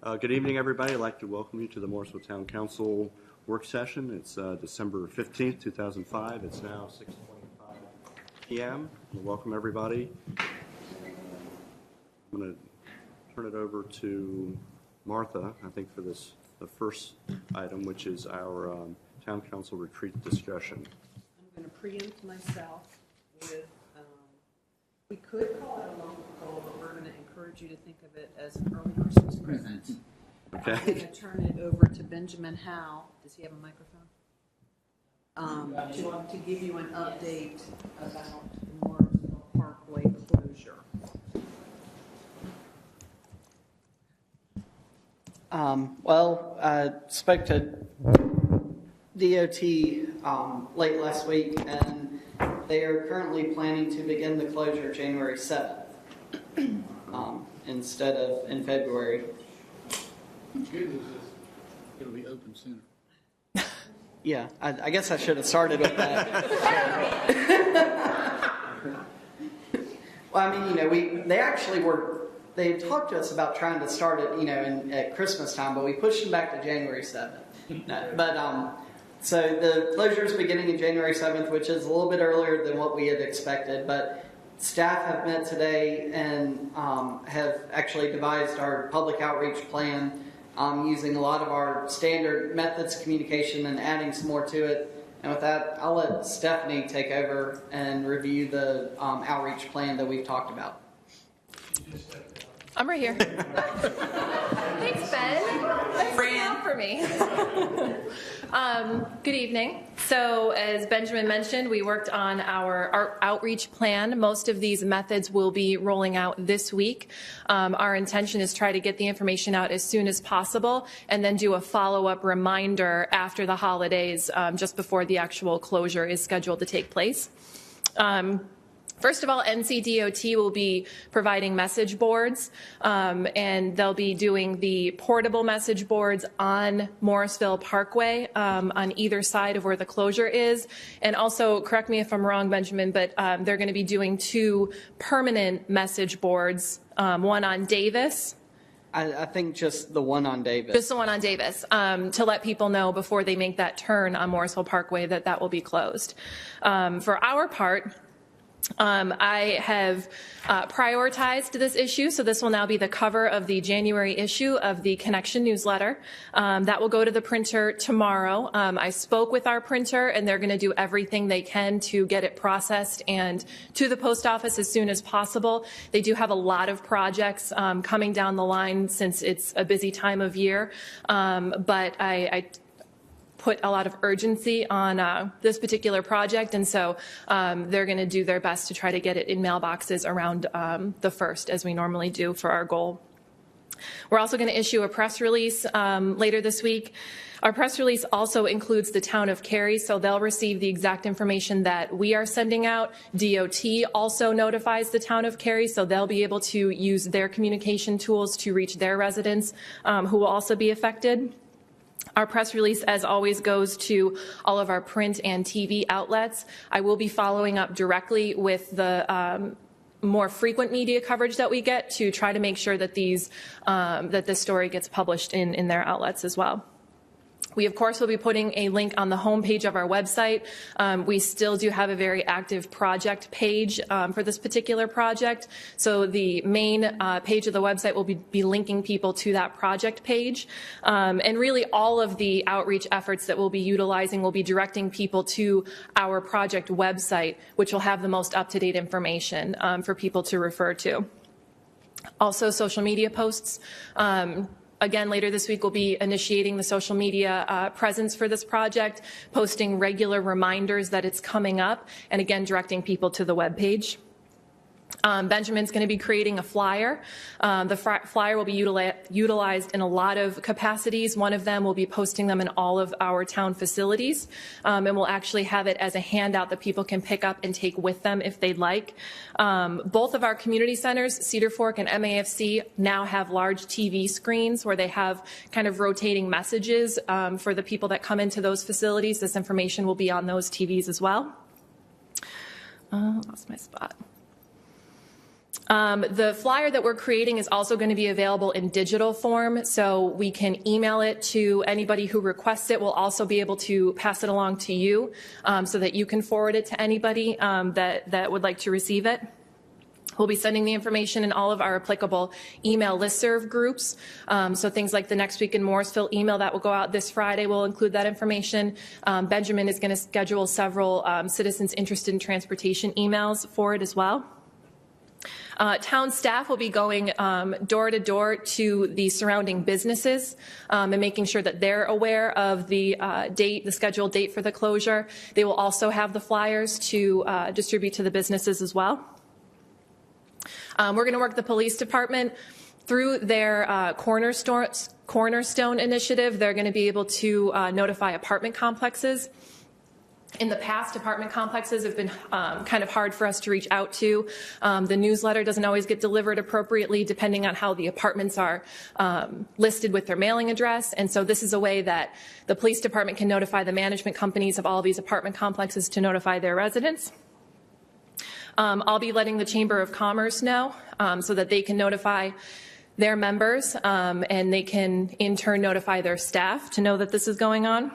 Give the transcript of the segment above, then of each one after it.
Good evening, everybody. I'd like to welcome you to the Morrisville Town Council work session. It's December 15th, 2005. It's now 6:25 p.m. Welcome, everybody. I'm going to turn it over to Martha, I think, for the first item, which is our Town Council retreat discussion. I'm going to preempt myself with, we could call it a long goal, but we're going to encourage you to think of it as an early Christmas present. Okay. I'm going to turn it over to Benjamin Howe. Does he have a microphone? To give you an update about the Morrisville Parkway closure. I spoke to DOT late last week, and they are currently planning to begin the closure January 7th instead of in February. Good news is it'll be open sooner. Yeah, I guess I should have started with that. Well, I mean, they talked to us about trying to start it, at Christmas time, but we pushed them back to January 7th. So the closure is beginning in January 7th, which is a little bit earlier than what we had expected, but staff have met today and have actually devised our public outreach plan using a lot of our standard methods of communication and adding some more to it. And with that, I'll let Stephanie take over and review the outreach plan that we've talked about. I'm right here. Thanks, Ben. That's out for me. Good evening. So as Benjamin mentioned, we worked on our outreach plan. Most of these methods will be rolling out this week. Our intention is try to get the information out as soon as possible and then do a follow-up reminder after the holidays, just before the actual closure is scheduled to take place. First of all, NCDOT will be providing message boards, and they'll be doing the portable message boards on Morrisville Parkway on either side of where the closure is. And also, correct me if I'm wrong, Benjamin, but they're going to be doing 2 permanent message boards, one on Davis. I think just the one on Davis. Just the one on Davis, to let people know before they make that turn on Morrisville Parkway that will be closed. For our part, I have prioritized this issue, so this will now be the cover of the January issue of the Connection newsletter. That will go to the printer tomorrow. I spoke with our printer, and they're going to do everything they can to get it processed and to the post office as soon as possible. They do have a lot of projects coming down the line since it's a busy time of year, but I put a lot of urgency on this particular project, and so they're going to do their best to try to get it in mailboxes around the 1st, as we normally do for our goal. We're also going to issue a press release later this week. Our press release also includes the town of Cary, so they'll receive the exact information that we are sending out. DOT also notifies the town of Cary, so they'll be able to use their communication tools to reach their residents who will also be affected. Our press release, as always, goes to all of our print and TV outlets. I will be following up directly with the more frequent media coverage that we get to try to make sure that this story gets published in their outlets as well. We, of course, will be putting a link on the homepage of our website. We still do have a very active project page for this particular project. So the main page of the website will be linking people to that project page. And really all of the outreach efforts that we'll be utilizing will be directing people to our project website, which will have the most up-to-date information for people to refer to. Also, social media posts. Again, later this week, we'll be initiating the social media presence for this project, posting regular reminders that it's coming up, and again, directing people to the webpage. Benjamin's going to be creating a flyer. The flyer will be utilized in a lot of capacities. One of them will be posting them in all of our town facilities, and we'll actually have it as a handout that people can pick up and take with them if they'd like. Both of our community centers, Cedar Fork and MAFC, now have large TV screens where they have kind of rotating messages for the people that come into those facilities. This information will be on those TVs as well. Lost my spot. The flyer that we're creating is also going to be available in digital form, so we can email it to anybody who requests it. We'll also be able to pass it along to you so that you can forward it to anybody that would like to receive it. We'll be sending the information in all of our applicable email listserv groups. So things like the Next Week in Morrisville email that will go out this Friday will include that information. Benjamin is going to schedule several citizens interested in transportation emails for it as well. Town staff will be going door to door to the surrounding businesses and making sure that they're aware of the date, the scheduled date for the closure. They will also have the flyers to distribute to the businesses as well. We're going to work the police department through their Cornerstone initiative. They're going to be able to notify apartment complexes. In the past, apartment complexes have been kind of hard for us to reach out to. The newsletter doesn't always get delivered appropriately depending on how the apartments are listed with their mailing address. And so this is a way that the police department can notify the management companies of all these apartment complexes to notify their residents. I'll be letting the Chamber of Commerce know so that they can notify their members and they can in turn notify their staff to know that this is going on.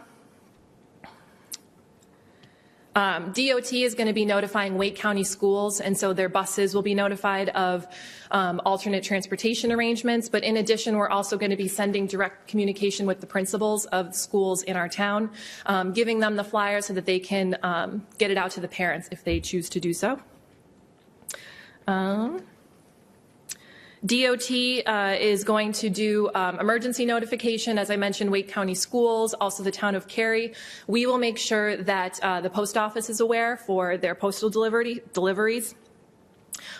DOT is going to be notifying Wake County schools, and so their buses will be notified of alternate transportation arrangements. But in addition, we're also going to be sending direct communication with the principals of schools in our town, giving them the flyer so that they can get it out to the parents if they choose to do so. DOT is going to do emergency notification, as I mentioned, Wake County Schools, also the town of Cary. We will make sure that the post office is aware for their postal deliveries.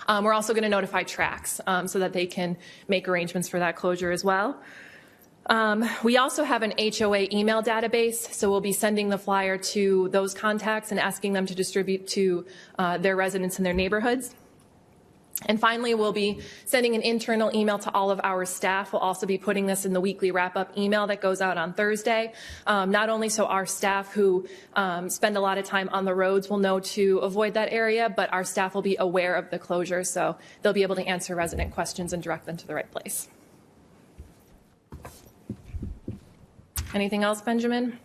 We're also going to notify Trax so that they can make arrangements for that closure as well. We also have an HOA email database, so we'll be sending the flyer to those contacts and asking them to distribute to their residents in their neighborhoods. And finally, we'll be sending an internal email to all of our staff. We'll also be putting this in the weekly wrap-up email that goes out on Thursday, not only so our staff who spend a lot of time on the roads will know to avoid that area, but our staff will be aware of the closure, so they'll be able to answer resident questions and direct them to the right place. Anything else, Benjamin?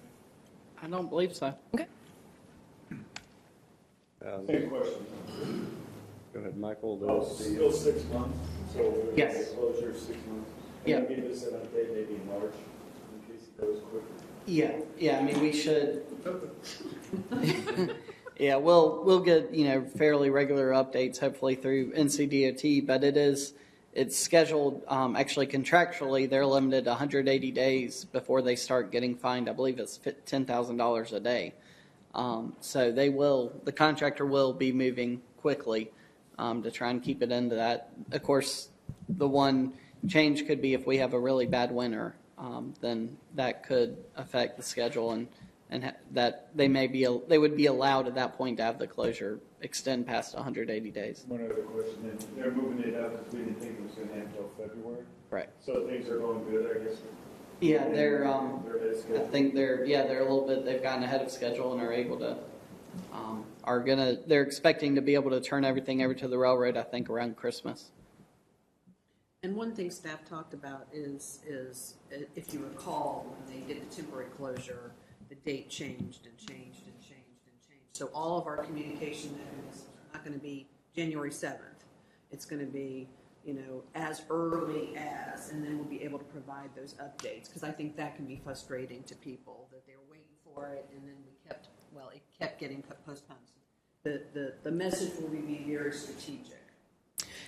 I don't believe so. Okay. Same question. Go ahead, Michael. Still 6 months, so we're Yes. going to closure 6 months. Yeah. Can you give us an update maybe in March, in case it goes quicker? Yeah, I mean, we should. Yeah, we'll get, fairly regular updates, hopefully through NCDOT, but it's scheduled, actually contractually, they're limited to 180 days before they start getting fined. I believe it's $10,000 a day. So the contractor will be moving quickly to try and keep it into that. Of course, the one change could be if we have a really bad winter, then that could affect the schedule and that they would be allowed at that point to have the closure extend past 180 days. One other question, then. They're moving it up because we didn't think it was going to happen until February. Right. So things are going good, I guess. Yeah, they're ahead of schedule. I think they're a little bit, they've gotten ahead of schedule and are able to, they're expecting to be able to turn everything over to the railroad, I think, around Christmas. And one thing staff talked about is if you recall, when they did the temporary closure, the date changed and changed and changed and changed. So all of our communication is not going to be January 7th. It's going to be, as early as, and then we'll be able to provide those updates, because I think that can be frustrating to people that they're waiting for it, and then it kept getting postponed. The message will be very strategic.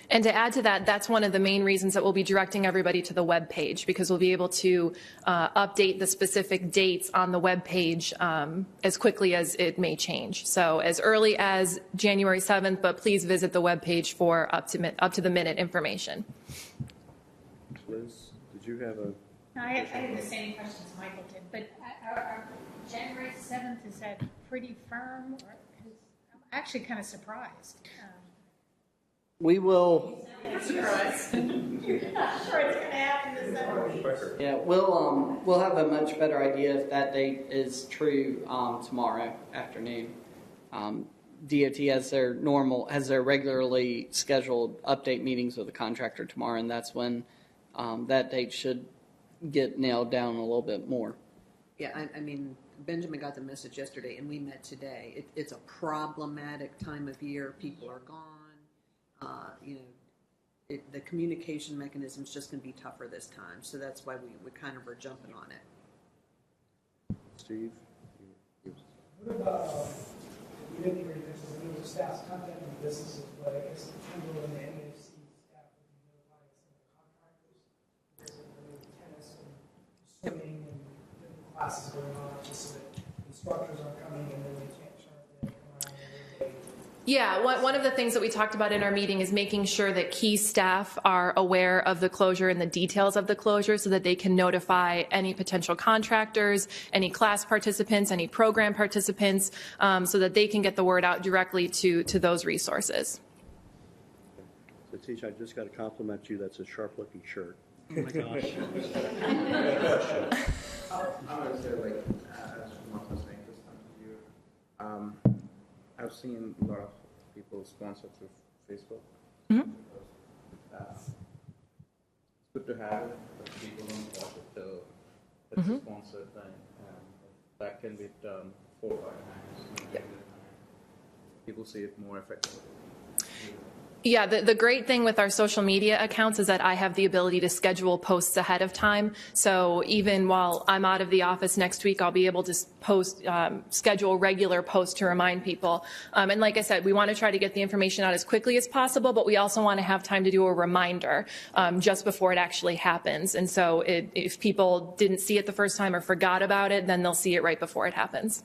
And to add to that, that's one of the main reasons that we'll be directing everybody to the web page, because we'll be able to update the specific dates on the web page as quickly as it may change. So as early as January 7th, but please visit the web page for up to the minute information. Liz, did you have a? No, I had the same questions Michael did, but January 7th, is that pretty firm? Or, 'cause I'm actually kind of surprised. We will. You're not sure it's going to happen this summer. Yeah, we'll have a much better idea if that date is true tomorrow afternoon. DOT has their regularly scheduled update meetings with the contractor tomorrow, and that's when that date should get nailed down a little bit more. Yeah, I mean, Benjamin got the message yesterday, and we met today. It's a problematic time of year. People are gone. The communication mechanism is just going to be tougher this time. So that's why we kind of are jumping on it. Steve? What about, we didn't hear this, there was a staff's contact in businesses, but I guess the Kendall and the NAFC staff would be notified of some of the contractors. There's tennis and swimming and different classes going on, just so that instructors aren't coming and then they can't charge them to come around every day. Yeah, one of the things that we talked about in our meeting is making sure that key staff are aware of the closure and the details of the closure so that they can notify any potential contractors, any class participants, any program participants, so that they can get the word out directly to those resources. Satish, I just got to compliment you. That's a sharp-looking shirt. Oh my gosh. I'm going to say, like, as Mark was saying this time to you, I've seen a lot of people sponsor through Facebook. Mm-hmm. It's good to have it, but people don't watch it till it's a sponsored thing. That can be done 4 or 5 times. Yep. People see it more effectively. Yeah, the great thing with our social media accounts is that I have the ability to schedule posts ahead of time. So even while I'm out of the office next week, I'll be able to schedule regular posts to remind people. And like I said, we want to try to get the information out as quickly as possible, but we also want to have time to do a reminder just before it actually happens. And so if people didn't see it the first time or forgot about it, then they'll see it right before it happens.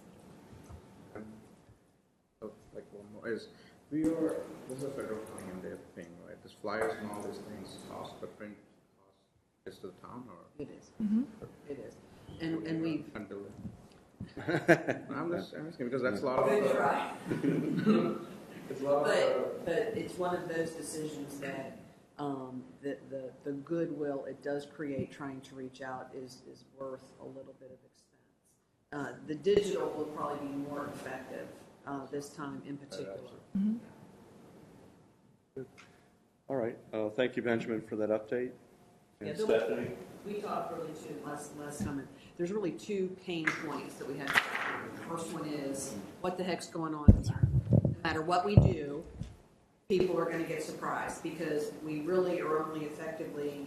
So, like, one more is, this is a federal thing and they're paying, right? This flyers and all these things cost, but print cost is to the town, or? It is. Mm-hmm. It is. And we. Until I'm just asking because that's a lot of. Good try. It's a lot of. But it's one of those decisions that the goodwill it does create trying to reach out is worth a little bit of expense. The digital will probably be more effective this time in particular. Mm-hmm. All right. Thank you, Benjamin, for that update. And Yeah, Stephanie? we talked really too last time. There's really 2 pain points that we have. The first one is what the heck's going on here. No matter what we do, people are going to get surprised because we really are only effectively,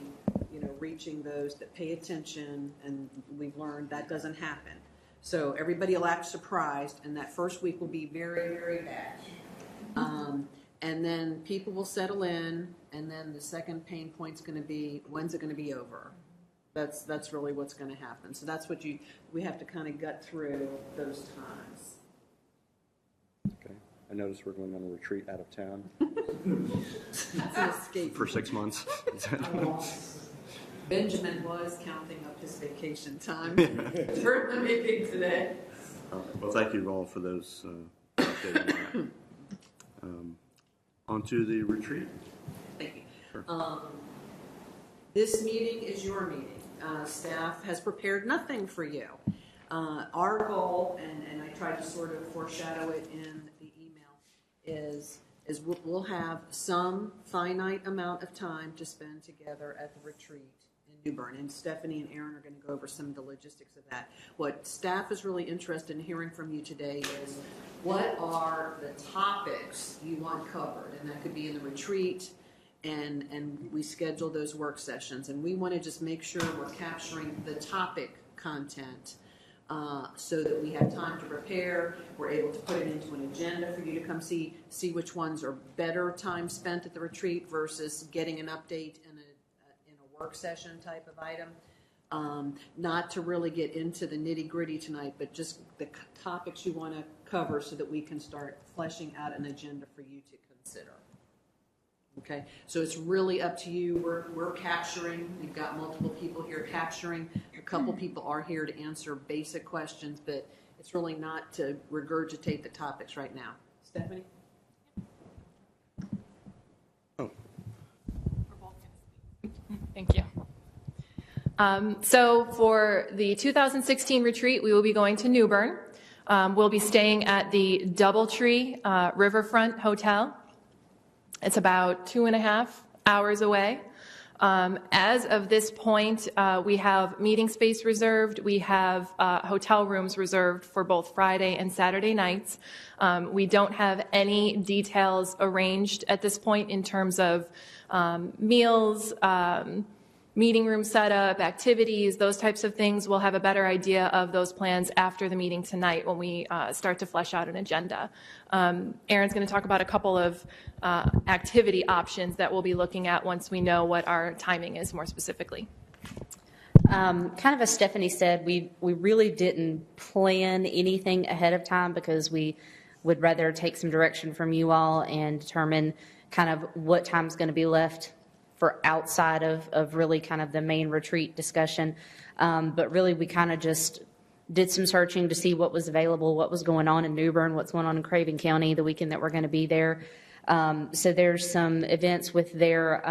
reaching those that pay attention, and we've learned that doesn't happen. So everybody will act surprised, and that first week will be very, very bad. And then people will settle in, and then the second pain point's going to be, when's it going to be over? That's really what's going to happen. So that's what we have to kind of gut through those times. Okay. I noticed we're going on a retreat out of town It's an escape. for 6 months. Benjamin was counting up his vacation time during the meeting today. All right. Well, thank you all for those updates on that. On to the retreat. Thank you. Sure. This meeting is your meeting. Staff has prepared nothing for you. Our goal, and I tried to sort of foreshadow it in the email, is we'll have some finite amount of time to spend together at the retreat in New Bern. And Stephanie and Aaron are going to go over some of the logistics of that. What staff is really interested in hearing from you today is what are the topics you want covered? And that could be in the retreat, and we schedule those work sessions. And we want to just make sure we're capturing the topic content so that we have time to prepare. We're able to put it into an agenda for you to come see which ones are better time spent at the retreat versus getting an update in a work session type of item. Not to really get into the nitty-gritty tonight, but just the topics you want to cover so that we can start fleshing out an agenda for you to consider. Okay, so it's really up to you. We're capturing. We've got multiple people here capturing. A couple people are here to answer basic questions, but it's really not to regurgitate the topics right now. Stephanie? Oh. Thank you. So for the 2016 retreat, we will be going to New Bern. We'll be staying at the Doubletree Riverfront Hotel. It's about 2.5 hours away. As of this point, we have meeting space reserved. We have hotel rooms reserved for both Friday and Saturday nights. We don't have any details arranged at this point in terms of meals, meeting room setup, activities, those types of things. We'll have a better idea of those plans after the meeting tonight when we start to flesh out an agenda. Aaron's going to talk about a couple of activity options that we'll be looking at once we know what our timing is more specifically. Kind of as Stephanie said, we really didn't plan anything ahead of time because we would rather take some direction from you all and determine kind of what time's going to be left for outside of really kind of the main retreat discussion. But really we kind of just did some searching to see what was available, what was going on in New Bern, what's going on in Craven County the weekend that we're going to be there. So there's some events with their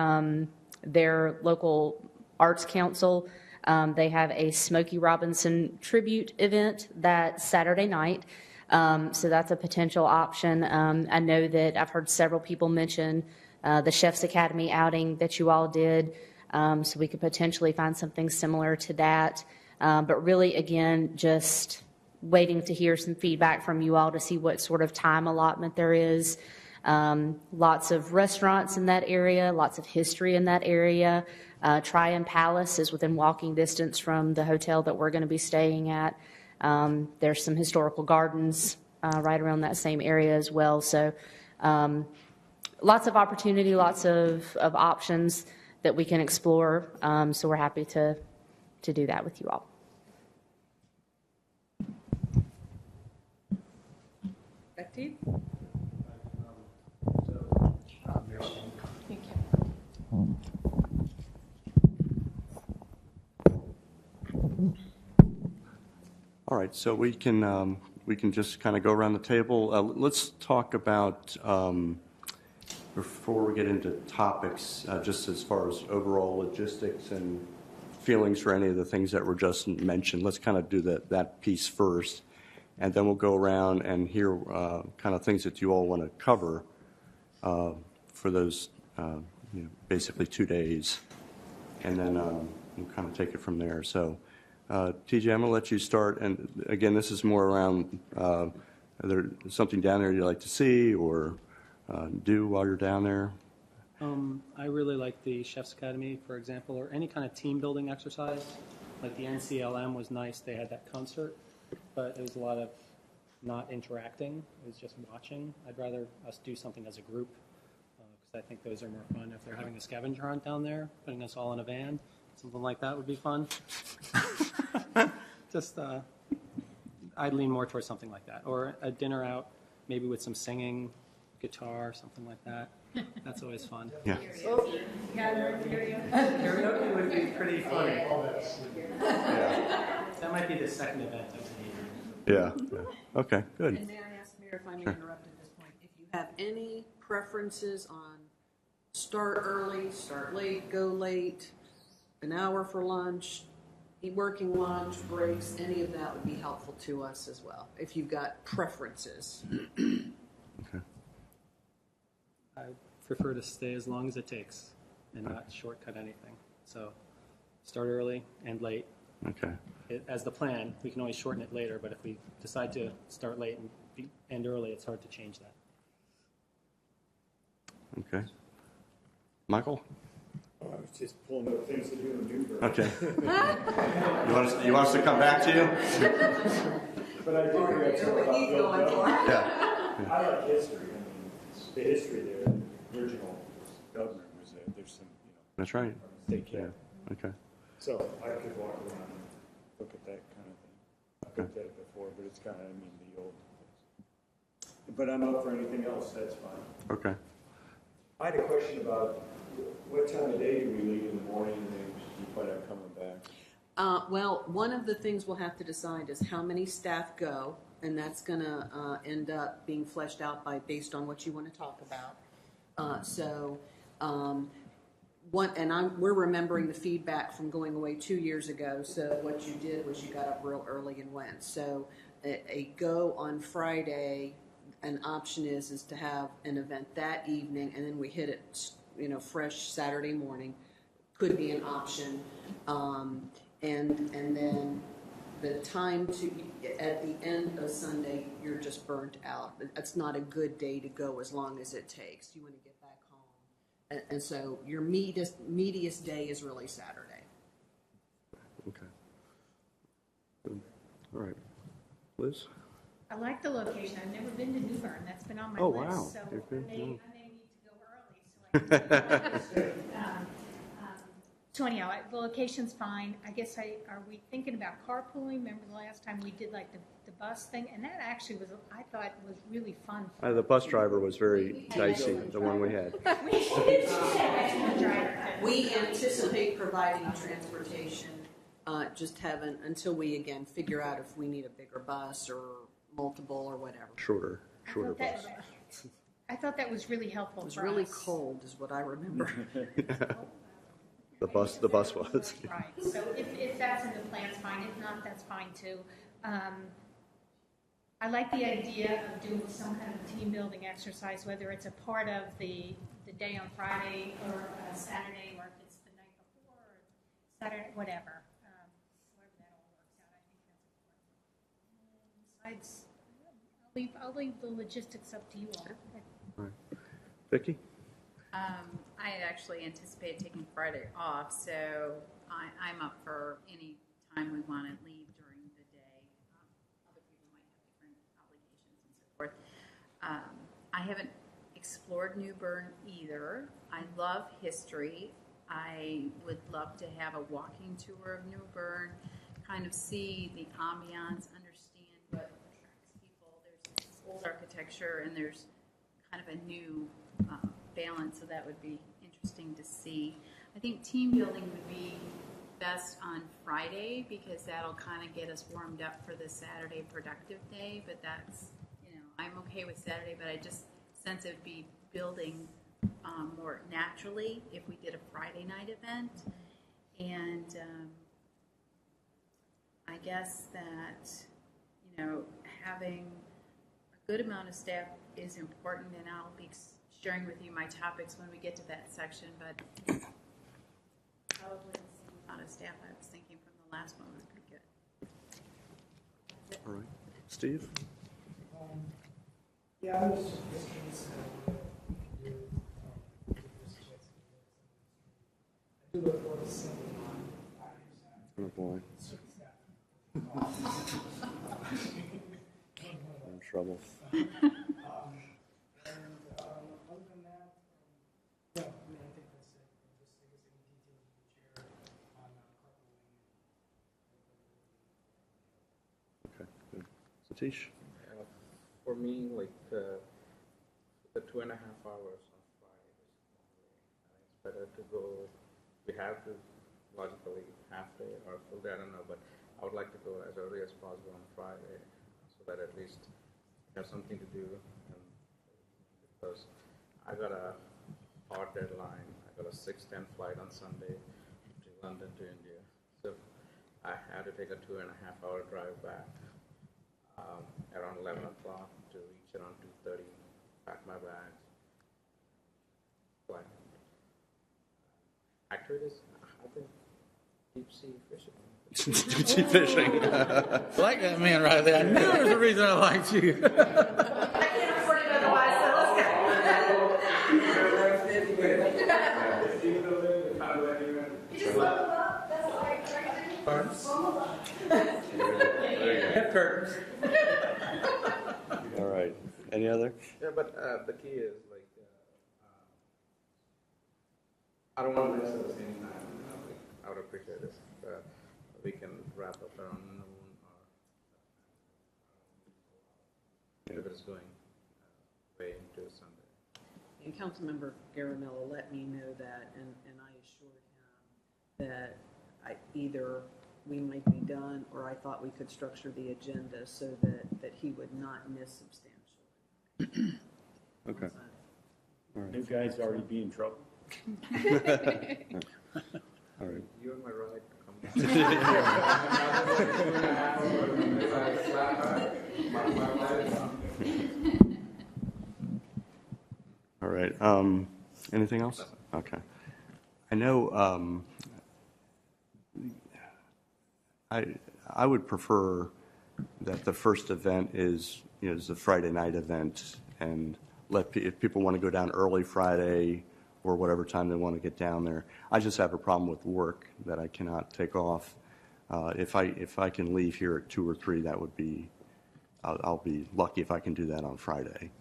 local arts council. They have a Smokey Robinson tribute event that Saturday night. So that's a potential option. I know that I've heard several people mention the Chef's Academy outing that you all did. So we could potentially find something similar to that. But really, again, just waiting to hear some feedback from you all to see what sort of time allotment there is. Lots of restaurants in that area, lots of history in that area. Tryon Palace is within walking distance from the hotel that we're going to be staying at. There's some historical gardens right around that same area as well. So lots of opportunity, lots of options that we can explore. So we're happy to do that with you all. Back to you. All right, so we can just kind of go around the table. Let's talk about, before we get into topics, just as far as overall logistics and feelings for any of the things that were just mentioned. Let's kind of do that piece first, and then we'll go around and hear kind of things that you all want to cover for those basically 2 days, and then we'll kind of take it from there. So. TJ, I'm going to let you start. And again, this is more around is there something down there you'd like to see or do while you're down there? I really like the Chef's Academy, for example, or any kind of team building exercise. Like the NCLM was nice. They had that concert, but it was a lot of not interacting. It was just watching. I'd rather us do something as a group because I think those are more fun. If they're having a scavenger hunt down there, putting us all in a van, something like that would be fun. Just, I'd lean more towards something like that. Or a dinner out, maybe with some singing, guitar, something like that. That's always fun. Yeah. Karaoke would be pretty funny. Yeah. That might be the second event of the evening. Yeah. Okay, good. And may I ask, Mayor, if I may interrupt at this point, if you have any preferences on start early, start late, go late, an hour for lunch, working lunch, breaks, any of that would be helpful to us as well, if you've got preferences. Okay. I prefer to stay as long as it takes and not shortcut anything. So start early and late. Okay. As the plan, we can always shorten it later, but if we decide to start late and end early, it's hard to change that. Okay. Michael? I was just pulling up things to do in New Bern. Okay. you want us to come back to you? But I do think that's all about building. Yeah. I like history. I mean, the history there, the original governor was there. There's some, That's right. state Yeah. camp. Okay. So I could walk around and look at that kind of thing. I've looked at it before, but it's kind of, the old. But I'm up for anything else, that's fine. Okay. I had a question about what time of day do we leave in the morning and then you plan on coming back? Well, one of the things we'll have to decide is how many staff go, and that's going to end up being fleshed out based on what you want to talk about. We're remembering the feedback from going away 2 years ago. So what you did was you got up real early and went. So a go on Friday, an option is to have an event that evening, and then we hit it, fresh Saturday morning, could be an option. And then the time at the end of Sunday, you're just burnt out. That's not a good day to go as long as it takes. You want to get back home. And so your meatiest day is really Saturday. Okay. Good. All right. Liz? I like the location. I've never been to New Bern. That's been on my Oh, list. wow. So You're good. I may need to go early. So anyhow, the location's fine. I guess are we thinking about carpooling? Remember the last time we did like the bus thing? And that actually I thought was really fun. The bus driver was very dicey, the one we had. We anticipate providing transportation, just haven't, until we again figure out if we need a bigger bus or multiple or whatever. Shorter bus. I thought that was really helpful. It was for really us. cold is what I remember. The bus was. Right. So if that's in the plans, fine. If not, that's fine too. I like the idea of doing some kind of team building exercise, whether it's a part of the day on Friday or Saturday, or if it's the night before or Saturday, whatever. However that all works out, I think that's important. Besides, I'll leave the logistics up to you all. All right. Vicki? I actually anticipate taking Friday off, so I'm up for any time we want to leave during the day. Other people might have different obligations and so forth. I haven't explored New Bern either. I love history. I would love to have a walking tour of New Bern, kind of see the ambiance, understand what attracts people. There's old architecture and there's kind of a new balance, so that would be interesting to see. I think team building would be best on Friday because that'll kind of get us warmed up for the Saturday productive day, but that's, I'm okay with Saturday, but I just sense it'd be building more naturally if we did a Friday night event. And I guess that, having a good amount of staff is important, and I'll be sharing with you my topics when we get to that section, but probably the same amount of staff I was thinking from the last one would be good. All right. Steve? Yeah, I was just curious. I do look forward to seeing Oh, boy. I'm in trouble. and other than that, no, I mean, I think that's it. Just I guess any details you can share on carpooling. Okay, good. Satish? For me, like the 2.5 hours on Friday is it's better to go. We have to logically half day or full day, I don't know, but I would like to go as early as possible on Friday so that at least have something to do. And because I got a hard deadline, I got a 6:10 flight on Sunday to London to India, so I had to take a 2.5 hour drive back. Around 11 o'clock to reach around 2:30, pack my bags, fly. Actually, it is, I think, deep sea fishing. Deep sea fishing. I like that man right there. I knew there was a reason I liked you. I can't afford it otherwise, so let's go. Curtains. All right. Any other? Yeah, but the key is like, I don't want to miss at the same time. I would appreciate this. We can wrap up around noon or if it's going way into Sunday. And Councilmember Garamella let me know that, and I assured him that either we might be done or I thought we could structure the agenda so that he would not miss substantially. Okay. All right. New guy's already be in trouble. All right. You're my ride to come. All right. Anything else? Okay. I know I would prefer that the first event is the Friday night event, and if people want to go down early Friday or whatever time they want to get down there. I just have a problem with work that I cannot take off. If I can leave here at 2 or 3, that would be I'll be lucky if I can do that on Friday.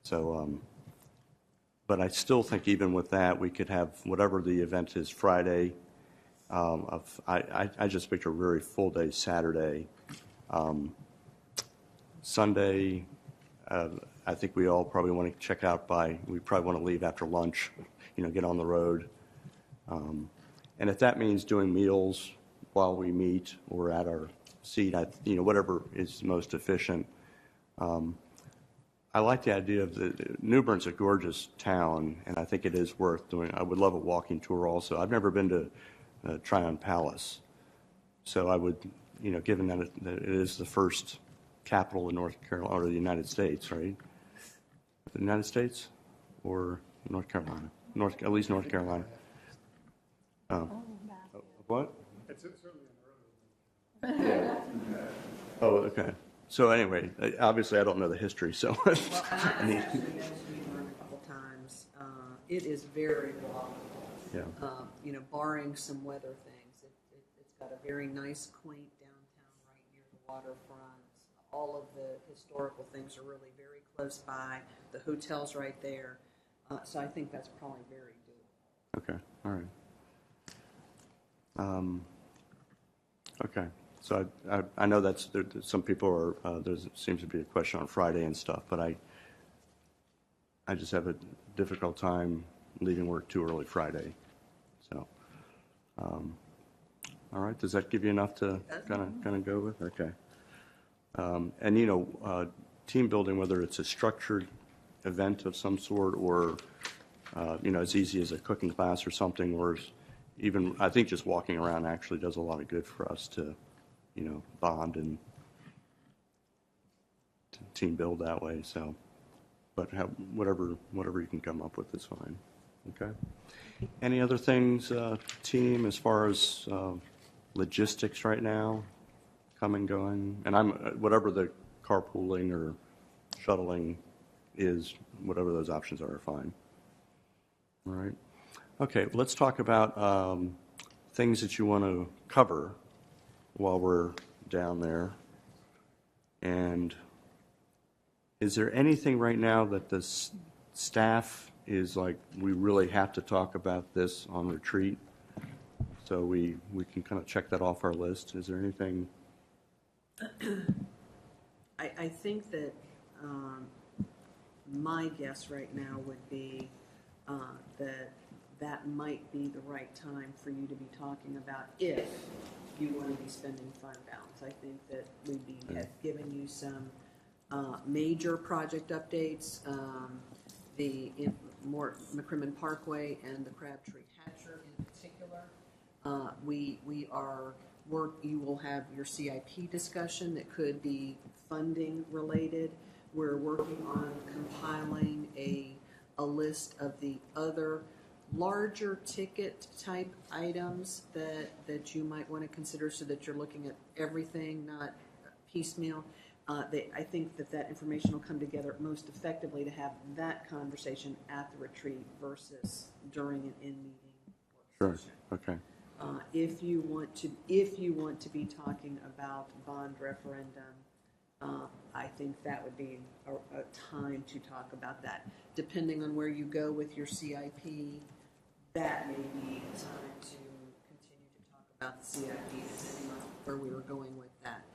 So, but I still think even with that, we could have whatever the event is Friday. I just picked a very full day Saturday. Sunday, I think we all probably want to check out we probably want to leave after lunch, get on the road. And if that means doing meals while we meet or at our seat, whatever is most efficient. I like the idea of New Bern's a gorgeous town, and I think it is worth doing. I would love a walking tour also. I've never been to Tryon Palace. So I would, given that it is the first capital in North Carolina, or the United States, right? The United States or North Carolina? At least North Carolina. What? It's certainly on the road. Yeah. Oh, okay. So anyway, obviously I don't know the history, so. Well, and I actually been to New Bern a couple times. It is very walkable. Yeah. Barring some weather things, it's got a very nice, quaint downtown right near the waterfront. All of the historical things are really very close by. The hotel's right there. So I think that's probably very doable. Okay. All right. Okay. So I know some people there seems to be a question on Friday and stuff, but I just have a difficult time leaving work too early Friday. So, all right. Does that give you enough to kind of go with? Okay. And team building, whether it's a structured event of some sort or as easy as a cooking class or something, or even I think just walking around actually does a lot of good for us to bond and to team build that way. So, but whatever you can come up with is fine. Okay. Any other things, team, as far as logistics right now, coming, going? And whatever the carpooling or shuttling is, whatever those options are fine. All right. Okay, let's talk about things that you want to cover while we're down there. And is there anything right now that the staff is like, we really have to talk about this on retreat? So we can kind of check that off our list. Is there anything? I think that my guess right now would be that might be the right time for you to be talking about if you want to be spending fund balance. I think that we'd be giving you some major project updates, the McCrimmon Parkway and the Crabtree Hatcher in particular. You will have your CIP discussion that could be funding related. We're working on compiling a list of the other larger ticket type items that you might want to consider, so that you're looking at everything, not piecemeal. I think that information will come together most effectively to have that conversation at the retreat versus during an in-meeting work session. Sure. Okay. If you want to be talking about bond referendum, I think that would be a time to talk about that. Depending on where you go with your CIP, that may be a time to continue to talk about the CIP, depending on where we were going with that.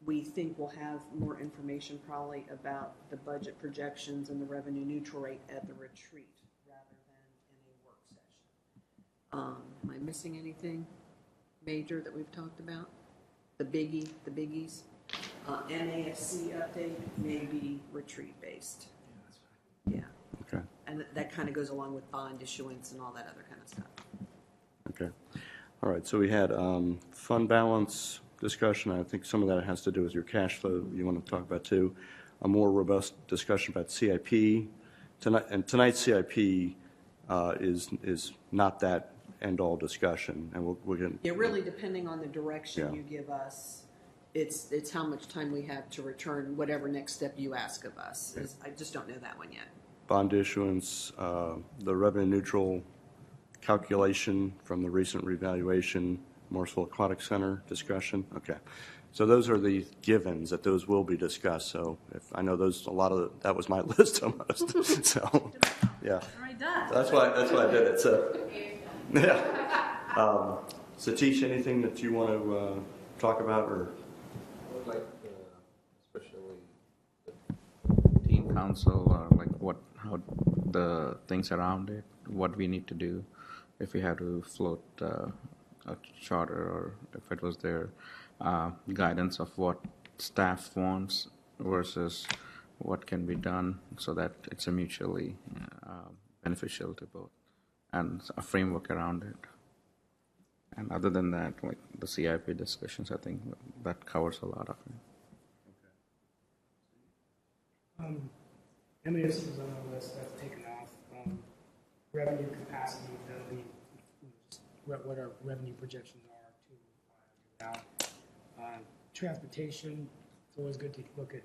We think we'll have more information probably about the budget projections and the revenue neutral rate at the retreat rather than in a work session. Am I missing anything major that we've talked about? The biggies. NAFC update may be retreat based. Yeah. Okay. And that kind of goes along with bond issuance and all that other kind of stuff. Okay. All right. So we had fund balance, discussion. I think some of that has to do with your cash flow you want to talk about too. A more robust discussion about CIP. Tonight's CIP is not that end-all discussion, and we're going to... Really depending on the direction Yeah. you give us, it's how much time we have to return whatever next step you ask of us. I just don't know that one yet. Bond issuance, the revenue neutral calculation from the recent revaluation, Morrisville Aquatic Center discussion. Okay. So those are the givens that those will be discussed. So if I know those, that was my list almost. So, yeah. All right, done. That's why I did it. So, yeah. Satish, anything that you want to talk about or? I would like, especially the teen council, or like how the things around it, what we need to do, if we had to float a charter, or if it was their guidance of what staff wants versus what can be done, so that it's a mutually beneficial to both, and a framework around it. And other than that, like the CIP discussions, I think that covers a lot of it. MAS is on the list that's taken off. Revenue capacity, that'll be what our revenue projections are 2 5 now. Transportation, it's always good to look at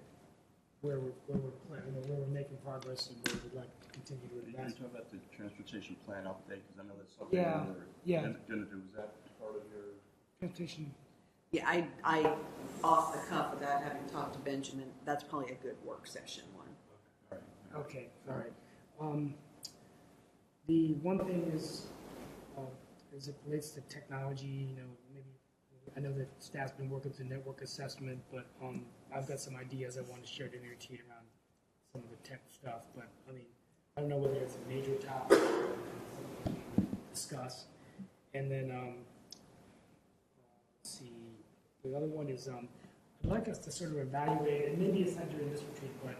where we're making progress and where we'd like to continue to invest. Can you talk about the transportation plan update? Because I know that's something you're going to do. Is that part of your Transportation. Yeah, I off the cuff without having talked to Benjamin, that's probably a good work session one. Okay, all right. The one thing is, as it relates to technology, maybe I know that staff's been working through network assessment, but I've got some ideas I want to share to your team around some of the tech stuff. But I mean, I don't know whether it's a major topic to discuss. And then let's see, the other one is I'd like us to sort of evaluate, and maybe it's not during this retreat, but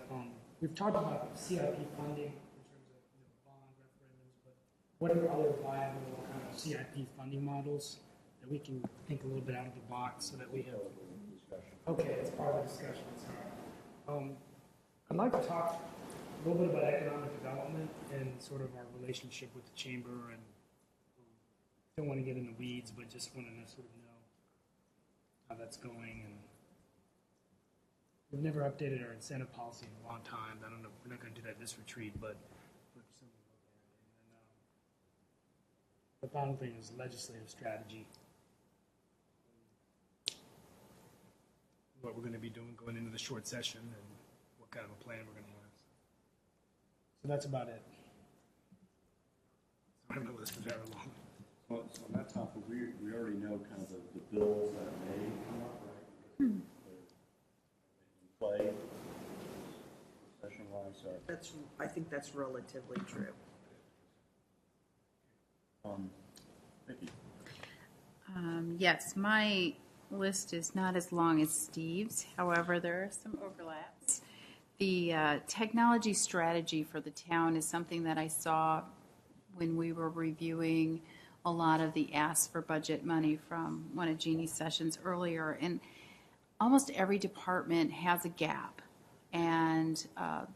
we've talked about CIP funding in terms of bond referendums, but what are other viable kind of CIP funding models that we can think a little bit out of the box so that we have... Okay, it's part of the discussion. I'd like to talk a little bit about economic development and sort of our relationship with the chamber, and don't want to get in the weeds, but just want to sort of know how that's going. And we've never updated our incentive policy in a long time. I don't know, we're not going to do that this retreat, but something to look at. And the final thing is legislative strategy. What we're going to be doing going into the short session and what kind of a plan we're going to have. So that's about it. I have a list of very long. Well, so on that topic, we already know kind of the bills that may come up, right? Play, session-wise. I think that's relatively true. Vicki. Yes, my list is not as long as Steve's. However, there are some overlaps. The technology strategy for the town is something that I saw when we were reviewing a lot of the asks for budget money from one of Jeannie's sessions earlier. And almost every department has a gap. And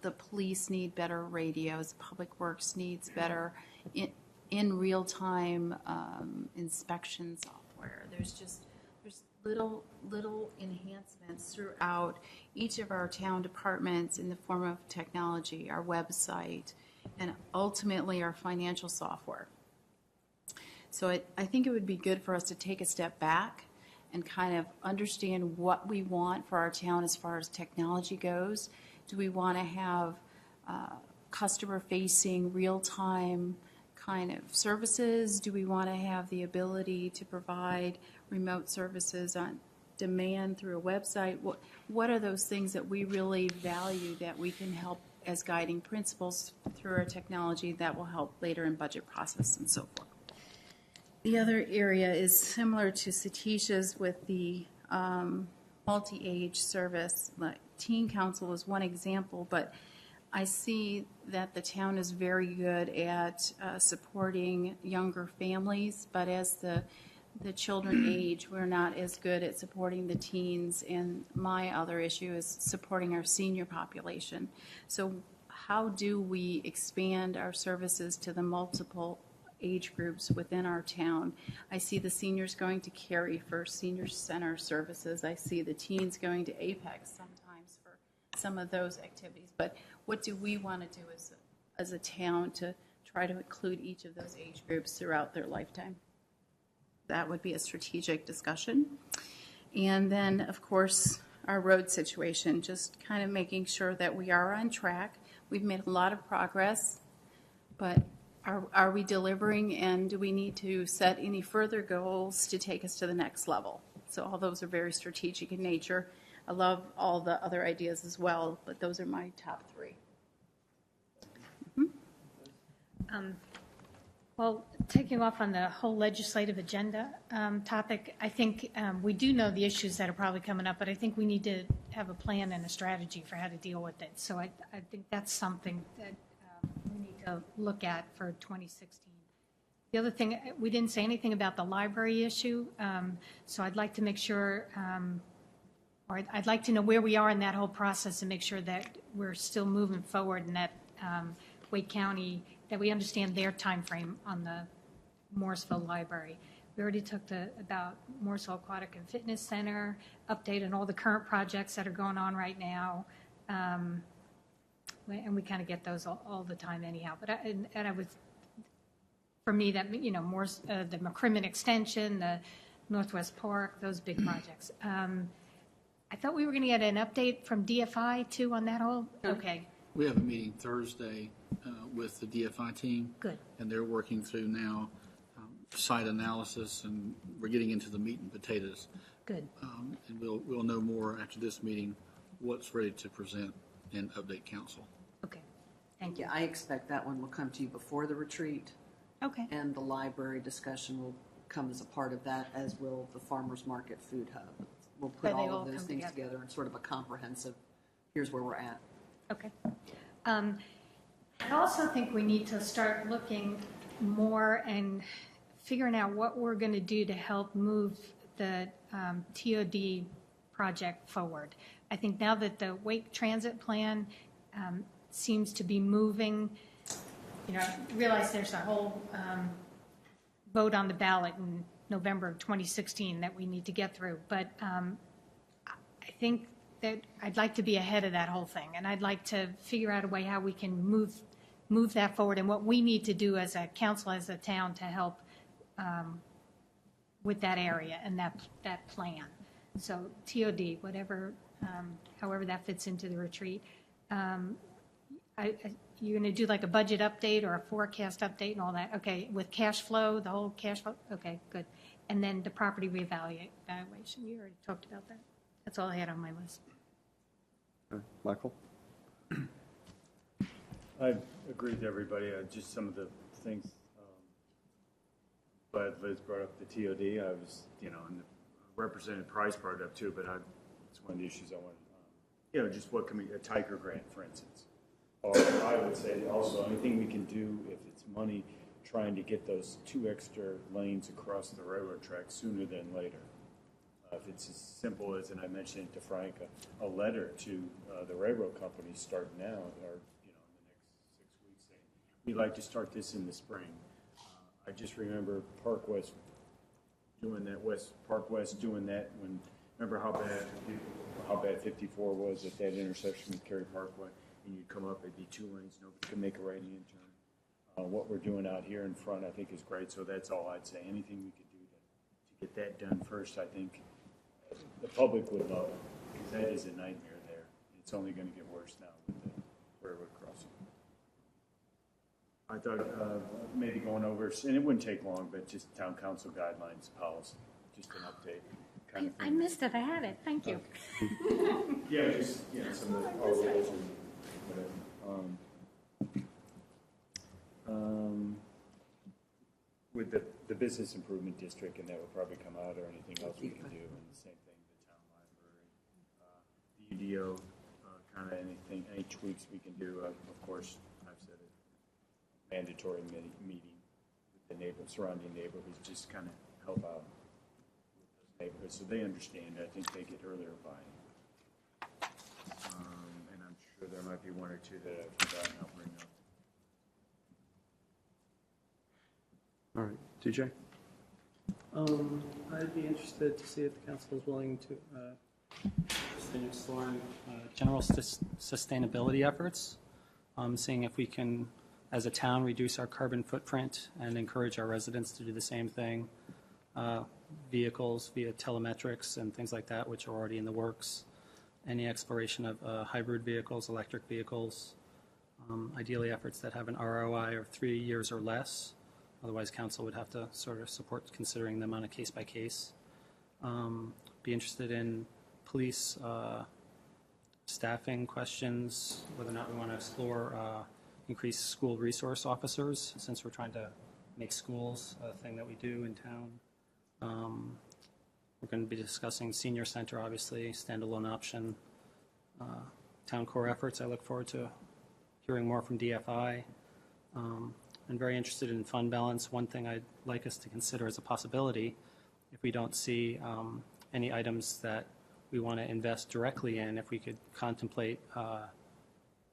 the police need better radios. Public Works needs better in real-time inspection software. There's little enhancements throughout each of our town departments in the form of technology, our website, and ultimately our financial software. So I think it would be good for us to take a step back and kind of understand what we want for our town as far as technology goes. Do we want to have customer-facing, real-time kind of services? Do we want to have the ability to provide remote services on demand through a website? What are those things that we really value that we can help as guiding principles through our technology that will help later in budget process and so forth? The other area is similar to Satish's with the multi-age service. Like Teen Council is one example, but I see that the town is very good at supporting younger families, but as the the children age, we're not as good at supporting the teens, and my other issue is supporting our senior population. So how do we expand our services to the multiple age groups within our town? I see the seniors going to Cary for senior center services. I see the teens going to Apex sometimes for some of those activities. But what do we want to do as a town to try to include each of those age groups throughout their lifetime? That would be a strategic discussion. And then, of course, our road situation, just kind of making sure that we are on track. We've made a lot of progress, but are we delivering, and do we need to set any further goals to take us to the next level? So all those are very strategic in nature. I love all the other ideas as well, but those are my top three. Well, taking off on the whole legislative agenda topic, I think we do know the issues that are probably coming up, but I think we need to have a plan and a strategy for how to deal with it. So I think that's something that we need to look at for 2016. The other thing, we didn't say anything about the library issue, so I'd like to make sure, or I'd like to know where we are in that whole process and make sure that we're still moving forward and that Wake County, that we understand their time frame on the Morrisville Library. We already talked about Morrisville Aquatic and Fitness Center, update on all the current projects that are going on right now, and we kind of get those all the time anyhow. But I was, for me, that the McCrimmon Extension, the Northwest Park, those big projects. I thought we were going to get an update from DFI too on that whole. Okay. We have a meeting Thursday with the DFI team. Good. And they're working through now site analysis, and we're getting into the meat and potatoes. Good. And we'll know more after this meeting what's ready to present and update council. Okay. Thank you. Yeah, I expect that one will come to you before the retreat. Okay. And the library discussion will come as a part of that, as will the farmers market food hub. We'll put all of those things together in sort of a comprehensive, here's where we're at. Okay. I also think we need to start looking more and figuring out what we're going to do to help move the TOD project forward. I think now that the Wake Transit Plan seems to be moving, I realize there's a whole vote on the ballot in November of 2016 that we need to get through, but I think that I'd like to be ahead of that whole thing, and I'd like to figure out a way how we can move that forward and what we need to do as a council, as a town, to help with that area and that plan. So TOD, whatever, however that fits into the retreat. You're going to do like a budget update or a forecast update and all that? Okay, with cash flow, the whole cash flow? Okay, good. And then the property reevaluation. You already talked about that. That's all I had on my list. Michael? I agree with everybody. Just some of the things, but Liz brought up the TOD. I was, and the Representative Price brought it up too, but it's one of the issues I want, just what can be a Tiger grant, for instance. Or I would say also anything we can do, if it's money, trying to get those 2 extra lanes across the railroad track sooner than later. If it's as simple as, and I mentioned it to Frank, a letter to the railroad company starting now, or in the next 6 weeks, saying we'd like to start this in the spring. I just remember Park West doing that. Park West doing that when. Remember how bad 54 was at that intersection with Cary Parkway, and you'd come up, it'd be 2 lanes, nobody could make a right-hand turn. What we're doing out here in front, I think, is great. So that's all I'd say. Anything we could do to get that done first, I think. The public would love it, because that is a nightmare there. It's only going to get worse now with the railroad crossing. I thought maybe going over, and it wouldn't take long, but just town council guidelines policy, just an update. Kind of I missed it. I had it. Thank you. Yeah, just some of the rules and whatever. With the business improvement district, and that would probably come out, or anything else we can do, and the same thing, the town library, the UDO, kind of anything, any tweaks we can do. Of course, I've said it, mandatory meeting with the surrounding neighborhoods, just kind of help out. neighborhood, so they understand. I think they get earlier buy-in. And I'm sure there might be one or two that I've forgotten I'll bring up. All right, TJ? I'd be interested to see if the council is willing to explore general sustainability efforts, seeing if we can, as a town, reduce our carbon footprint and encourage our residents to do the same thing. Vehicles via telemetrics and things like that, which are already in the works. Any exploration of hybrid vehicles, electric vehicles, ideally efforts that have an ROI of 3 years or less. Otherwise, council would have to sort of support considering them on a case-by-case. Be interested in police staffing questions, whether or not we want to explore increased school resource officers, since we're trying to make schools a thing that we do in town. We're going to be discussing senior center, obviously, standalone option. Town core efforts, I look forward to hearing more from DFI. I'm very interested in fund balance. One thing I'd like us to consider as a possibility, if we don't see any items that we want to invest directly in, if we could contemplate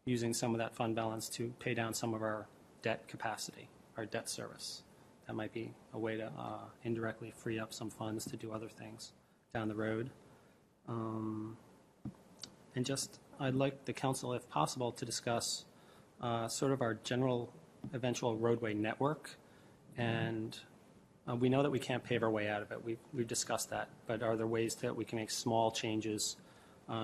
using some of that fund balance to pay down some of our debt capacity, our debt service. That might be a way to indirectly free up some funds to do other things down the road. And just, I'd like the council, if possible, to discuss sort of our general eventual roadway network. And we know that we can't pave our way out of it. We've discussed that. But are there ways that we can make small changes,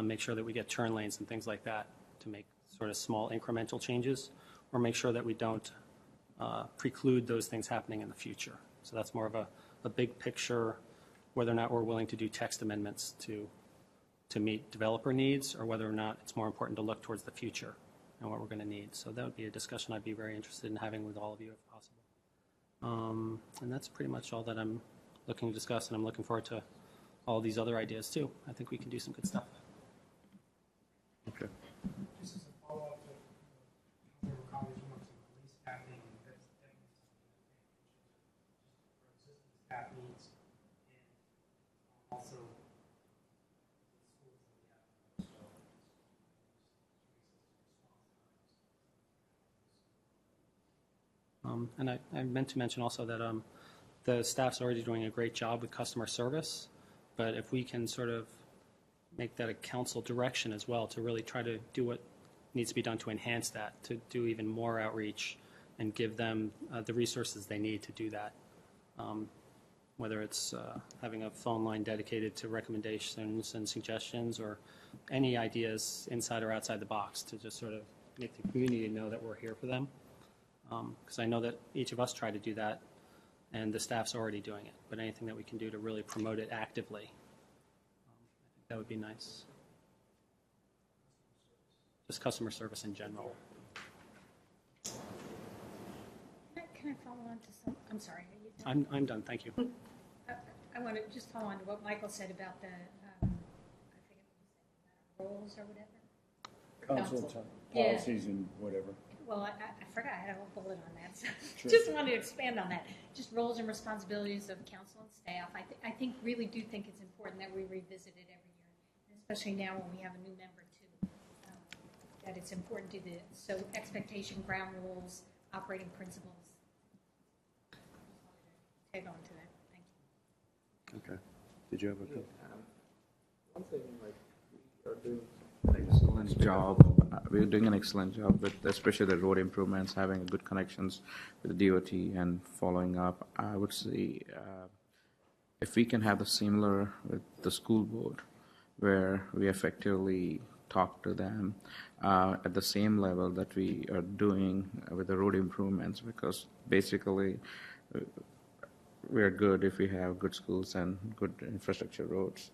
make sure that we get turn lanes and things like that to make sort of small incremental changes, or make sure that we don't preclude those things happening in the future? So that's more of a big picture, whether or not we're willing to do text amendments to meet developer needs, or whether or not it's more important to look towards the future and what we're going to need. So that would be a discussion I'd be very interested in having with all of you if possible. And that's pretty much all that I'm looking to discuss, and I'm looking forward to all these other ideas too. I think we can do some good stuff. Okay. Just as a follow-up to several colleagues want to police staffing, and that's definitely something that existing staff needs, and also schools that we have. And I meant to mention also that the staff's already doing a great job with customer service, but if we can sort of make that a council direction as well to really try to do what needs to be done to enhance that, to do even more outreach and give them the resources they need to do that. Whether it's having a phone line dedicated to recommendations and suggestions, or any ideas inside or outside the box to just sort of make the community know that we're here for them. Because I know that each of us try to do that, and the staff's already doing it. But anything that we can do to really promote it actively, I think that would be nice. Just customer service in general. Can I follow on to some? I'm sorry. Are you done? I'm done. Thank you. I want to just follow on to what Michael said about the, I forget what he said, roles or whatever. Council Yeah. policies and whatever. Well, I forgot I had a whole bullet on that, so Sure. just wanted to expand on that. Just roles and responsibilities of council and staff. I think really do think it's important that we revisit it every year, and especially now when we have a new member too. That it's important to do this. So expectation, ground rules, operating principles. Tag on to that. Thank you. Okay. Did you have a comment? One thing, like, we are doing an excellent job. We're doing an excellent job with especially the road improvements, having good connections with the DOT and following up. I would say if we can have the similar with the school board, where we effectively talk to them at the same level that we are doing with the road improvements, because basically we're good if we have good schools and good infrastructure roads.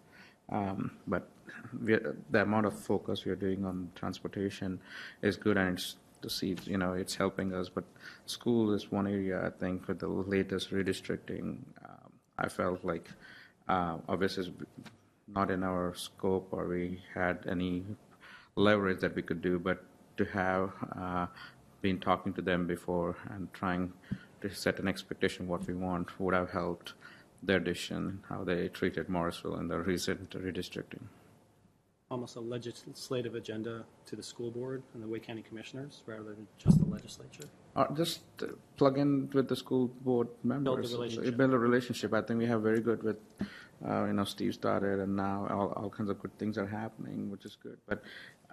But the amount of focus we are doing on transportation is good, and it's to see, it's helping us. But school is one area, I think, with the latest redistricting, I felt like obviously it's not in our scope or we had any leverage that we could do, but to have been talking to them before and trying to set an expectation what we want would have helped. their decision, how they treated Morrisville in the recent redistricting. Almost a legislative agenda to the school board and the Wake County Commissioners rather than just the legislature. Or just plug in with the school board members. Build a relationship. I think we have very good with, Steve started, and now all kinds of good things are happening, which is good. But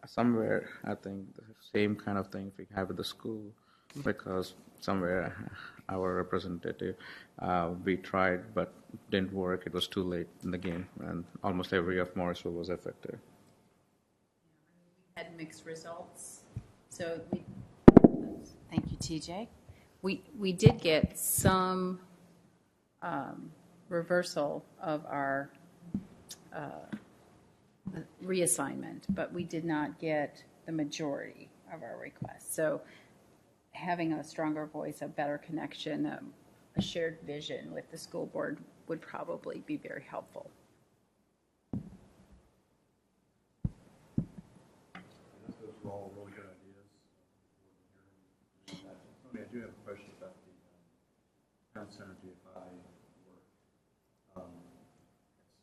somewhere, I think the same kind of thing we have with the school, because somewhere our representative, we tried, but didn't work. It was too late in the game, and almost every of Morrisville was affected. Had mixed results. So thank you, TJ. We did get some reversal of our reassignment, but we did not get the majority of our requests. So having a stronger voice, a better connection, a shared vision with the school board would probably be very helpful. Those are all really good ideas. Tony, I do have a question about the town center DFI work. At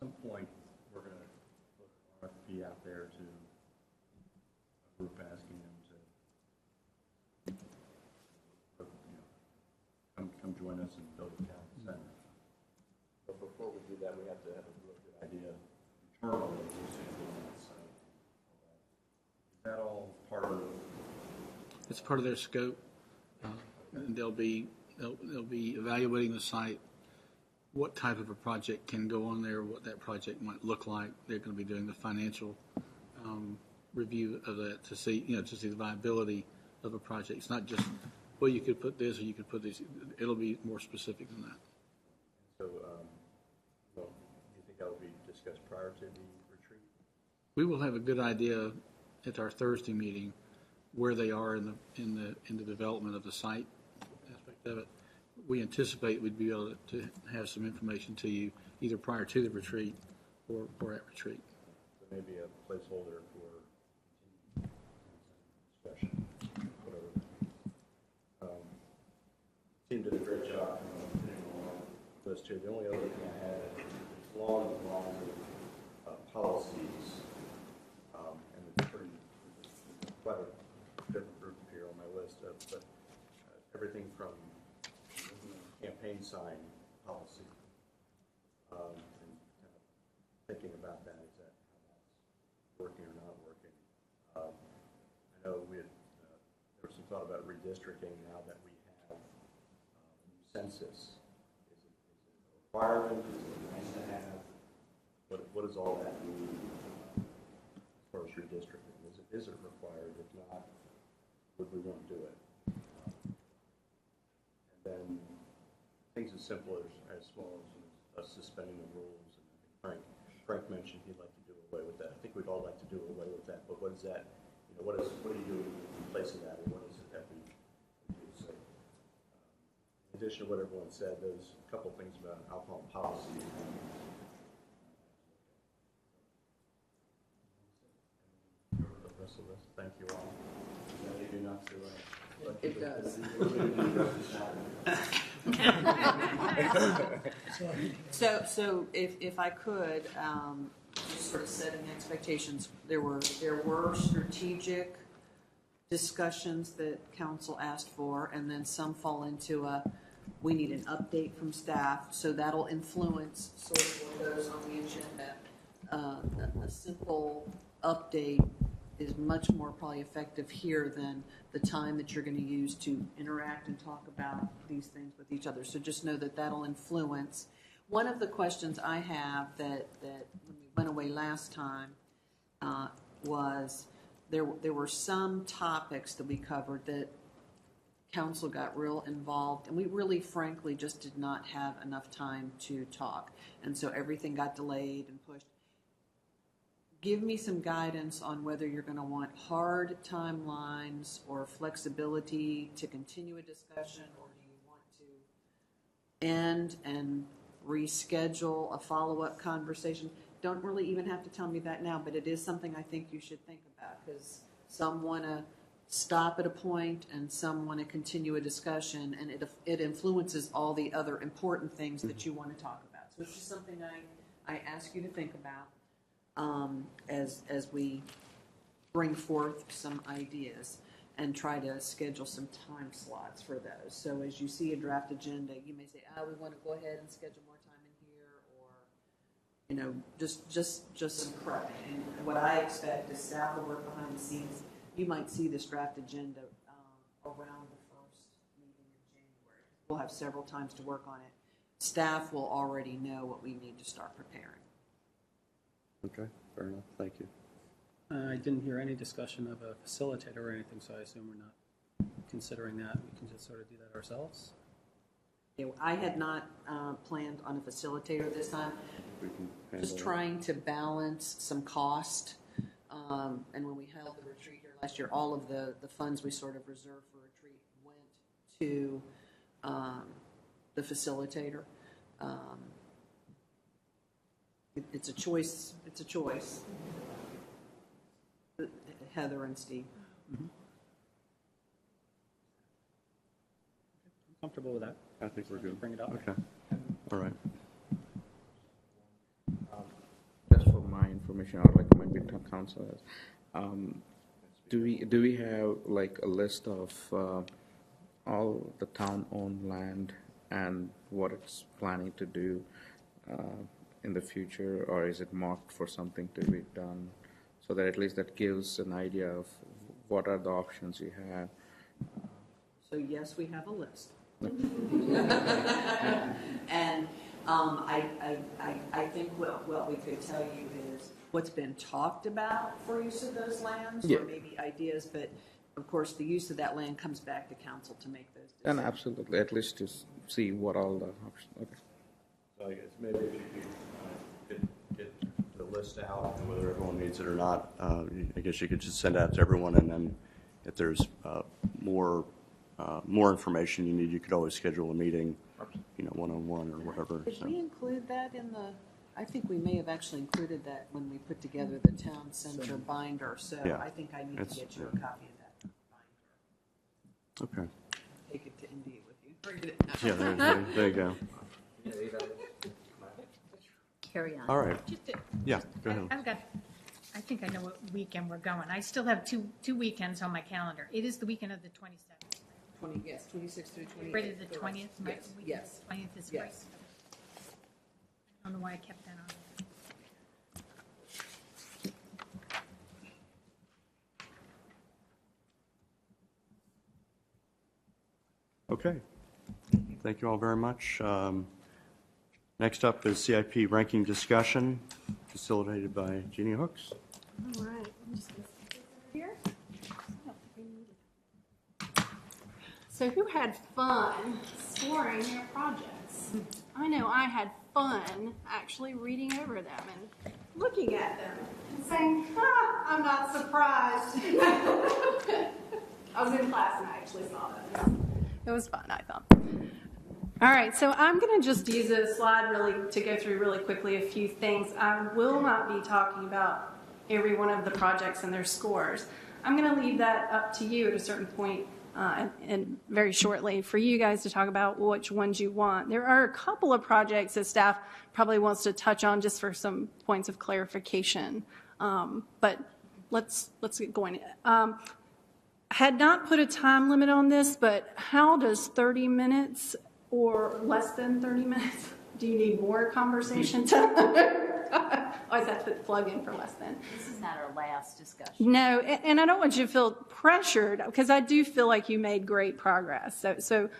some point, we're going to put RFP out there to a group asking them to come join us and build a town center. But before we do that, we have to have a real good idea internally of who's going to be on that site. Is that all part of? It's part of their scope. And they'll be evaluating the site, what type of a project can go on there, what that project might look like. They're going to be doing the financial review of that to see the viability of a project. It's not just, well, you could put this or you could put this. It'll be more specific than that. So, do you think that will be discussed prior to the retreat? We will have a good idea at our Thursday meeting where they are in the development of the site aspect of it. We anticipate we'd be able to have some information to you either prior to the retreat or at retreat. So maybe a placeholder for discussion, whatever. Team did a great job putting on those two. The only other thing I had is long of policies, and it's quite a different group here on my list of, but everything from campaign sign policy, and kind of thinking about that, is that how that's working or not working. I know there was some thought about redistricting now that we have a new census. Is it a requirement? Is it nice to have? What does all that mean as far as redistricting? Is it required? If not, would we want to do it? And then things as simple as small as us suspending the rules. And Frank mentioned he'd like to do away with that. I think we'd all like to do away with that. But what is that? What do you do in place of that? Or what is it that we do? So, in addition to what everyone said, there's a couple things about alcohol policy. The rest of us, thank you all. Maybe enough to. It does. So if I could, just sort of setting expectations, there were strategic discussions that council asked for, and then some fall into we need an update from staff, so that'll influence sort of what goes on the agenda. A simple update is much more probably effective here than the time that you're going to use to interact and talk about these things with each other. So just know that that'll influence. One of the questions I have that when we went away last time was there were some topics that we covered that council got real involved, and we really frankly just did not have enough time to talk. And so everything got delayed and pushed. Give me some guidance on whether you're going to want hard timelines or flexibility to continue a discussion, or do you want to end and reschedule a follow-up conversation. Don't really even have to tell me that now, but it is something I think you should think about, because some want to stop at a point and some want to continue a discussion, and it influences all the other important things that you want to talk about. So it's just something I ask you to think about as we bring forth some ideas and try to schedule some time slots for those. So as you see a draft agenda, you may say, we want to go ahead and schedule more time in here, or just some prep. And what I expect is staff will work behind the scenes. You might see this draft agenda around the first meeting in January. We'll have several times to work on it. Staff will already know what we need to start preparing. Okay, fair enough. Thank you. I didn't hear any discussion of a facilitator or anything, so I assume we're not considering that. We can just sort of do that ourselves. I had not planned on a facilitator this time. We can handle Just that. trying to balance some cost. And when we held the retreat here last year, all of the funds we sort of reserved for retreat went to the facilitator. It's a choice. It's a choice. Heather and Steve. Mm-hmm. I'm comfortable with that. I think we're good. Bring it up. Okay. All right. Just for my information, I would recommend with town council. Do we have like a list of all the town-owned land and what it's planning to do in the future, or is it marked for something to be done, so that at least that gives an idea of what are the options you have? So yes, we have a list. And I think what we could tell you is what's been talked about for use of those lands, Yeah. or maybe ideas, but of course the use of that land comes back to council to make those decisions. And absolutely, at least to see what all the options. Okay. So I guess maybe if you could get the list out, and whether everyone needs it or not, I guess you could just send it out to everyone, and then if there's more information you need, you could always schedule a meeting, one-on-one or whatever. Did So. we include that in the, I think we may have actually included that when we put together the town center binder, so Yeah. I think I need to get you a copy of that binder. Okay. Take it to India with you. Or get it- Yeah, there you go. Carry on. All right. Just to- Yeah, go ahead. I think I know what weekend we're going. I still have two weekends on my calendar. It is the weekend of the 27th. 26 through 28. Ready the 20th? Yes. 20th is Yes. great. I don't know why I kept that on. Okay. Thank you all very much. Next up is CIP ranking discussion, facilitated by Jeannie Hooks. All right, I'm just going to stick this over here. So who had fun scoring their projects? I know I had fun actually reading over them and looking at them and saying, I'm not surprised. I was in class and I actually saw that. It was fun, I thought. All right, so I'm going to just use a slide really to go through really quickly a few things. I will not be talking about every one of the projects and their scores. I'm going to leave that up to you at a certain point and very shortly for you guys to talk about which ones you want. There are a couple of projects that staff probably wants to touch on just for some points of clarification, but let's get going. Had not put a time limit on this, but how does 30 minutes or less than 30 minutes? Do you need more conversation time? Always have to put the plug in for less than. This is not our last discussion. No, and I don't want you to feel pressured because I do feel like you made great progress. So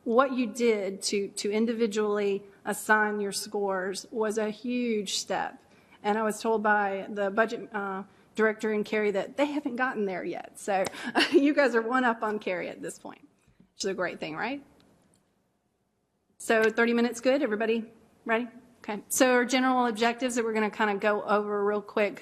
what you did to individually assign your scores was a huge step. And I was told by the budget director and Carrie that they haven't gotten there yet. So you guys are one up on Carrie at this point, which is a great thing, right? So 30 minutes good? Everybody ready? Okay. So our general objectives that we're going to kind of go over real quick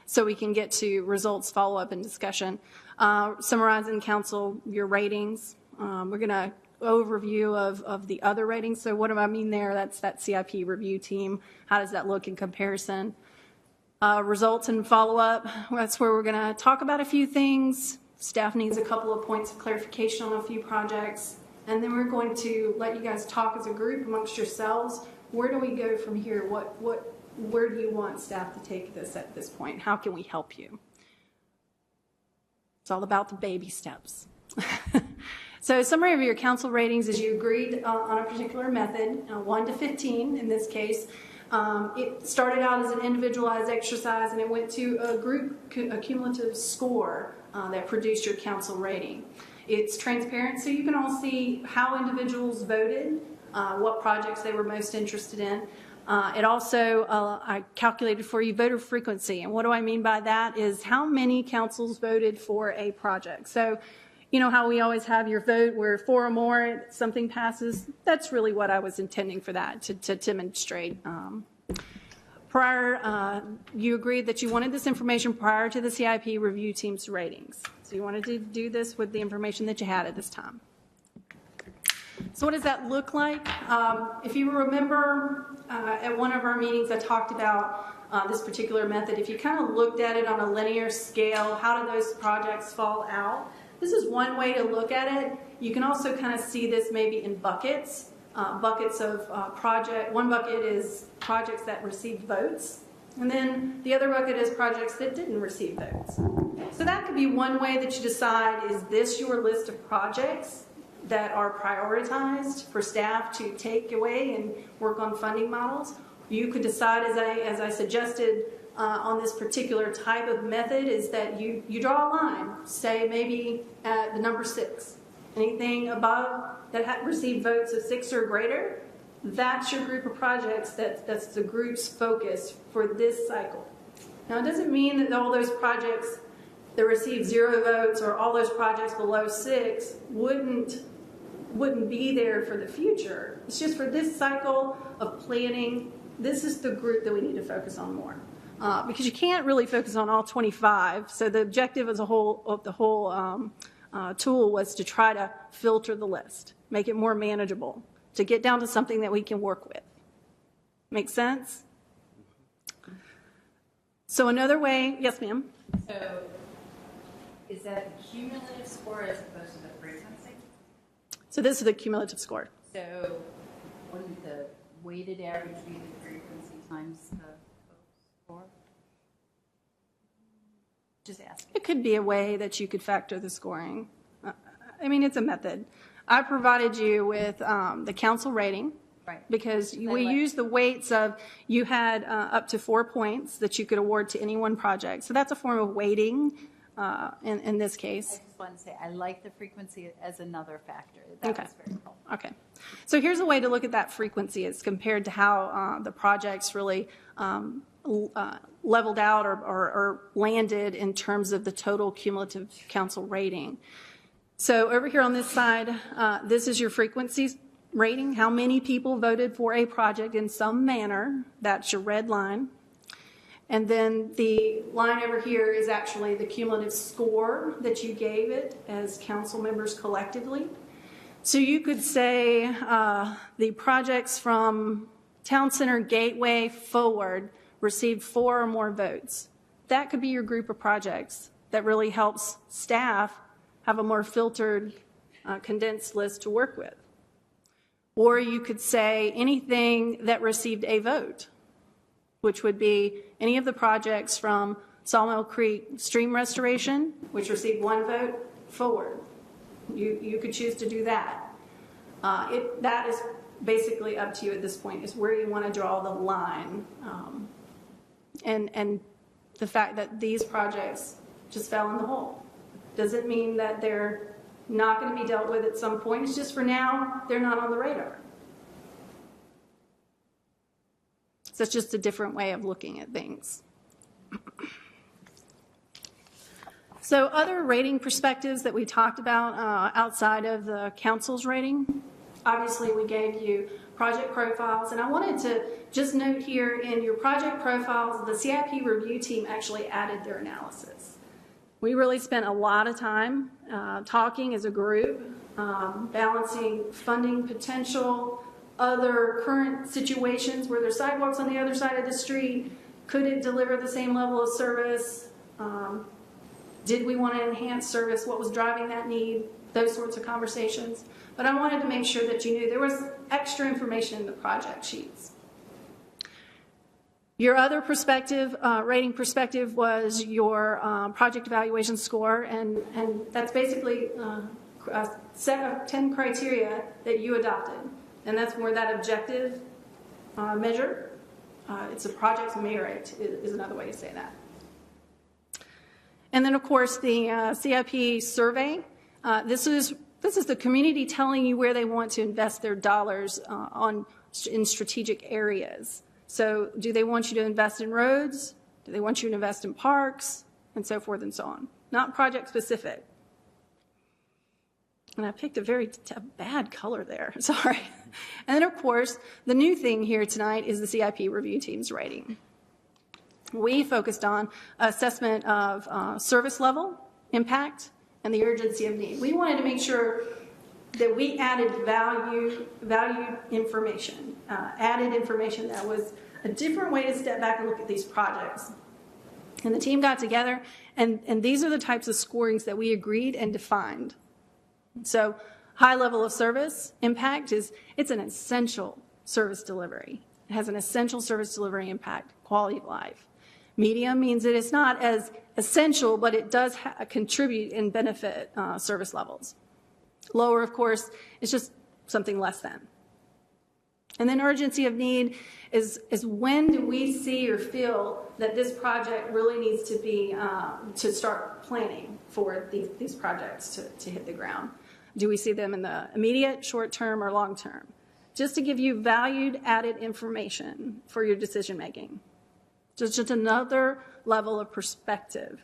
so we can get to results, follow-up, and discussion. Summarizing council, your ratings. We're going to overview of the other ratings. So what do I mean there? That's that CIP review team. How does that look in comparison? Results and follow-up. That's where we're going to talk about a few things. Staff needs a couple of points of clarification on a few projects. And then we're going to let you guys talk as a group amongst yourselves where do we go from here? Where do you want staff to take this at this point? How can we help you? It's all about the baby steps. So summary of your council ratings is you agreed on a particular method, 1 to 15 in this case. It started out as an individualized exercise and it went to a group, a cumulative score that produced your council rating. It's transparent, so you can all see how individuals voted, what projects they were most interested in. It also, I calculated for you voter frequency. And what do I mean by that is how many councils voted for a project. So, you know how we always have your vote where 4 or more, something passes? That's really what I was intending for that, to demonstrate. You agreed that you wanted this information prior to the CIP review team's ratings. So you wanted to do this with the information that you had at this time. So what does that look like? If you remember at one of our meetings, I talked about this particular method. If you kind of looked at it on a linear scale, how do those projects fall out? This is one way to look at it. You can also kind of see this maybe in buckets. Buckets of one bucket is projects that received votes, and then the other bucket is projects that didn't receive votes. So that could be one way that you decide, is this your list of projects that are prioritized for staff to take away and work on funding models? You could decide, as I suggested on this particular type of method, is that you draw a line, say maybe at the number 6. Anything above that received votes of 6 or greater, that's your group of projects, that's the group's focus for this cycle. Now, it doesn't mean that all those projects that received 0 votes or all those projects below 6 wouldn't be there for the future. It's just for this cycle of planning, this is the group that we need to focus on more. Because you can't really focus on all 25. So the objective as a whole of the whole tool was to try to filter the list, make it more manageable, to get down to something that we can work with. Make sense? So another way, yes, ma'am? So is that the cumulative score as opposed to the frequency? So this is the cumulative score. So wouldn't the weighted average be the frequency times the score? Just asking. It could be a way that you could factor the scoring. I mean, it's a method. I provided you with the council rating. Right. Because we used the weights of, you had up to 4 points that you could award to any one project. So that's a form of weighting in this case. I just want to say I like the frequency as another factor. That was very helpful. Okay. So here's a way to look at that frequency as compared to how the projects really leveled out or landed in terms of the total cumulative council rating. So over here on this side, this is your frequency rating, how many people voted for a project in some manner. That's your red line. And then the line over here is actually the cumulative score that you gave it as council members collectively. So you could say the projects from Town Center Gateway forward received 4 or more votes. That could be your group of projects that really helps staff have a more filtered, condensed list to work with. Or you could say anything that received a vote, which would be any of the projects from Sawmill Creek Stream Restoration, which received 1 vote, forward. You could choose to do that. That is basically up to you at this point, is where you want to draw the line. And the fact that these projects just fell in the hole doesn't mean that they're not going to be dealt with at some point. It's just for now, they're not on the radar. So it's just a different way of looking at things. So other rating perspectives that we talked about outside of the council's rating, obviously we gave you project profiles, and I wanted to just note here in your project profiles, the CIP review team actually added their analysis. We really spent a lot of time talking as a group, balancing funding potential, other current situations where there's sidewalks on the other side of the street. Could it deliver the same level of service? Did we want to enhance service? What was driving that need? Those sorts of conversations. But I wanted to make sure that you knew there was extra information in the project sheets. Your other perspective, rating perspective, was your project evaluation score, and that's basically a set of 10 criteria that you adopted, and that's more that objective measure. It's a project merit is another way to say that. And then, of course, the CIP survey. This is the community telling you where they want to invest their dollars in strategic areas. So do they want you to invest in roads? Do they want you to invest in parks? And so forth and so on. Not project specific. And I picked a bad color there. Sorry. And then, of course, the new thing here tonight is the CIP review team's rating. We focused on assessment of service level, impact, and the urgency of need. We wanted to make sure that we added value information, added information that was a different way to step back and look at these projects. And the team got together, and these are the types of scorings that we agreed and defined. So high level of service, impact it's an essential service delivery. It has an essential service delivery impact, quality of life. Medium means that it's not as essential, but it does contribute and benefit service levels. Lower, of course, is just something less than. And then urgency of need is when do we see or feel that this project really needs to be, to start planning for these projects to hit the ground. Do we see them in the immediate, short term, or long term? Just to give you valued added information for your decision making. Just another level of perspective.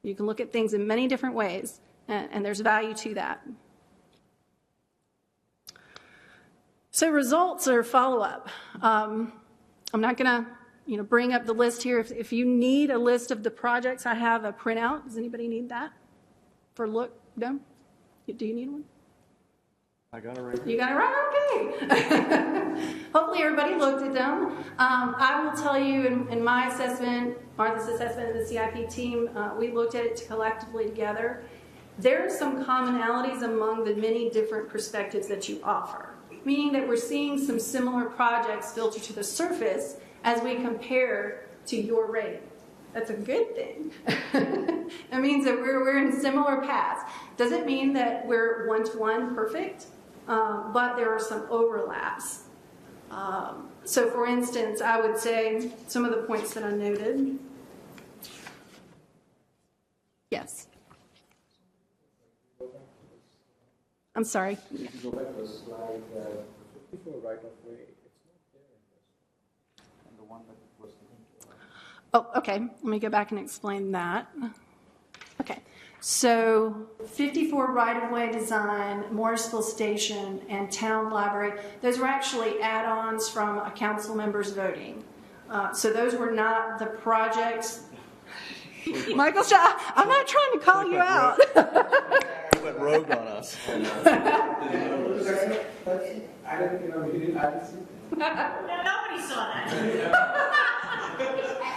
You can look at things in many different ways, and there's value to that. So results or follow-up. I'm not going to bring up the list here. If you need a list of the projects, I have a printout. Does anybody need that for look? No? Do you need one? I got it right here. You got it right? Okay. Hopefully everybody looked at them. I will tell you in my assessment, Martha's assessment of the CIP team, we looked at it collectively together. There are some commonalities among the many different perspectives that you offer, meaning that we're seeing some similar projects filter to the surface as we compare to your rating. That's a good thing. It means that we're in similar paths. Doesn't mean that we're one-to-one perfect, but there are some overlaps. So for instance, I would say some of the points that I noted. Yes. I'm sorry. If you go back to the slide, 54 right of way, it's not there in this. And the one that was given to us. Oh, okay. Let me go back and explain that. Okay. So 54 right-of-way design, Morrisville Station, and Town Library, those were actually add-ons from a council member's voting. So those were not the projects. Michael, I'm not trying to call you out. Went rogue on us. I don't see. Nobody saw that.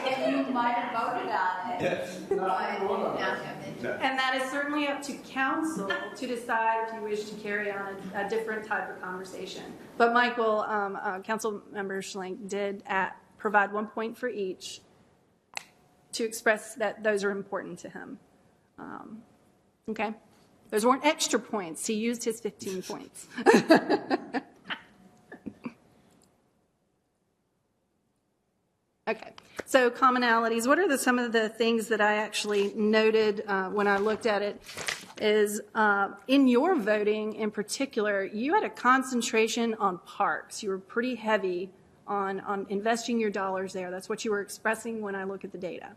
And you might have voted on it. Yes. And that is certainly up to council to decide if you wish to carry on a different type of conversation. But Michael, Council Member Schlenk did provide 1 point for each to express that those are important to him. Okay? Those weren't extra points. He used his 15 points. Okay, so commonalities. What are some of the things that I actually noted when I looked at it is in your voting in particular, you had a concentration on parks. You were pretty heavy on investing your dollars there. That's what you were expressing when I look at the data.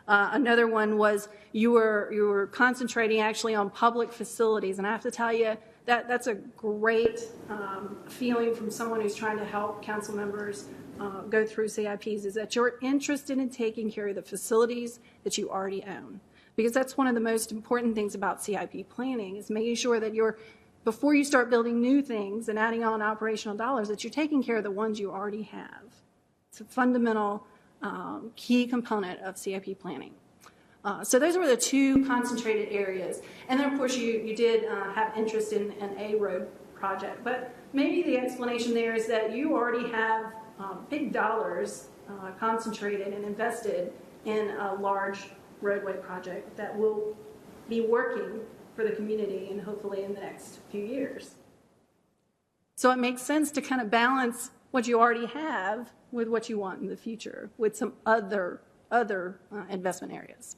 Another one was you were concentrating actually on public facilities, and I have to tell you that's a great feeling from someone who's trying to help council members go through CIPs, is that you're interested in taking care of the facilities that you already own, because that's one of the most important things about CIP planning is making sure that before you start building new things and adding on operational dollars, that you're taking care of the ones you already have. It's a fundamental key component of CIP planning. So those were the two concentrated areas. And then, of course, you did have interest in a road project. But maybe the explanation there is that you already have big dollars concentrated and invested in a large roadway project that will be working for the community and hopefully in the next few years. So it makes sense to kind of balance what you already have with what you want in the future with some other investment areas.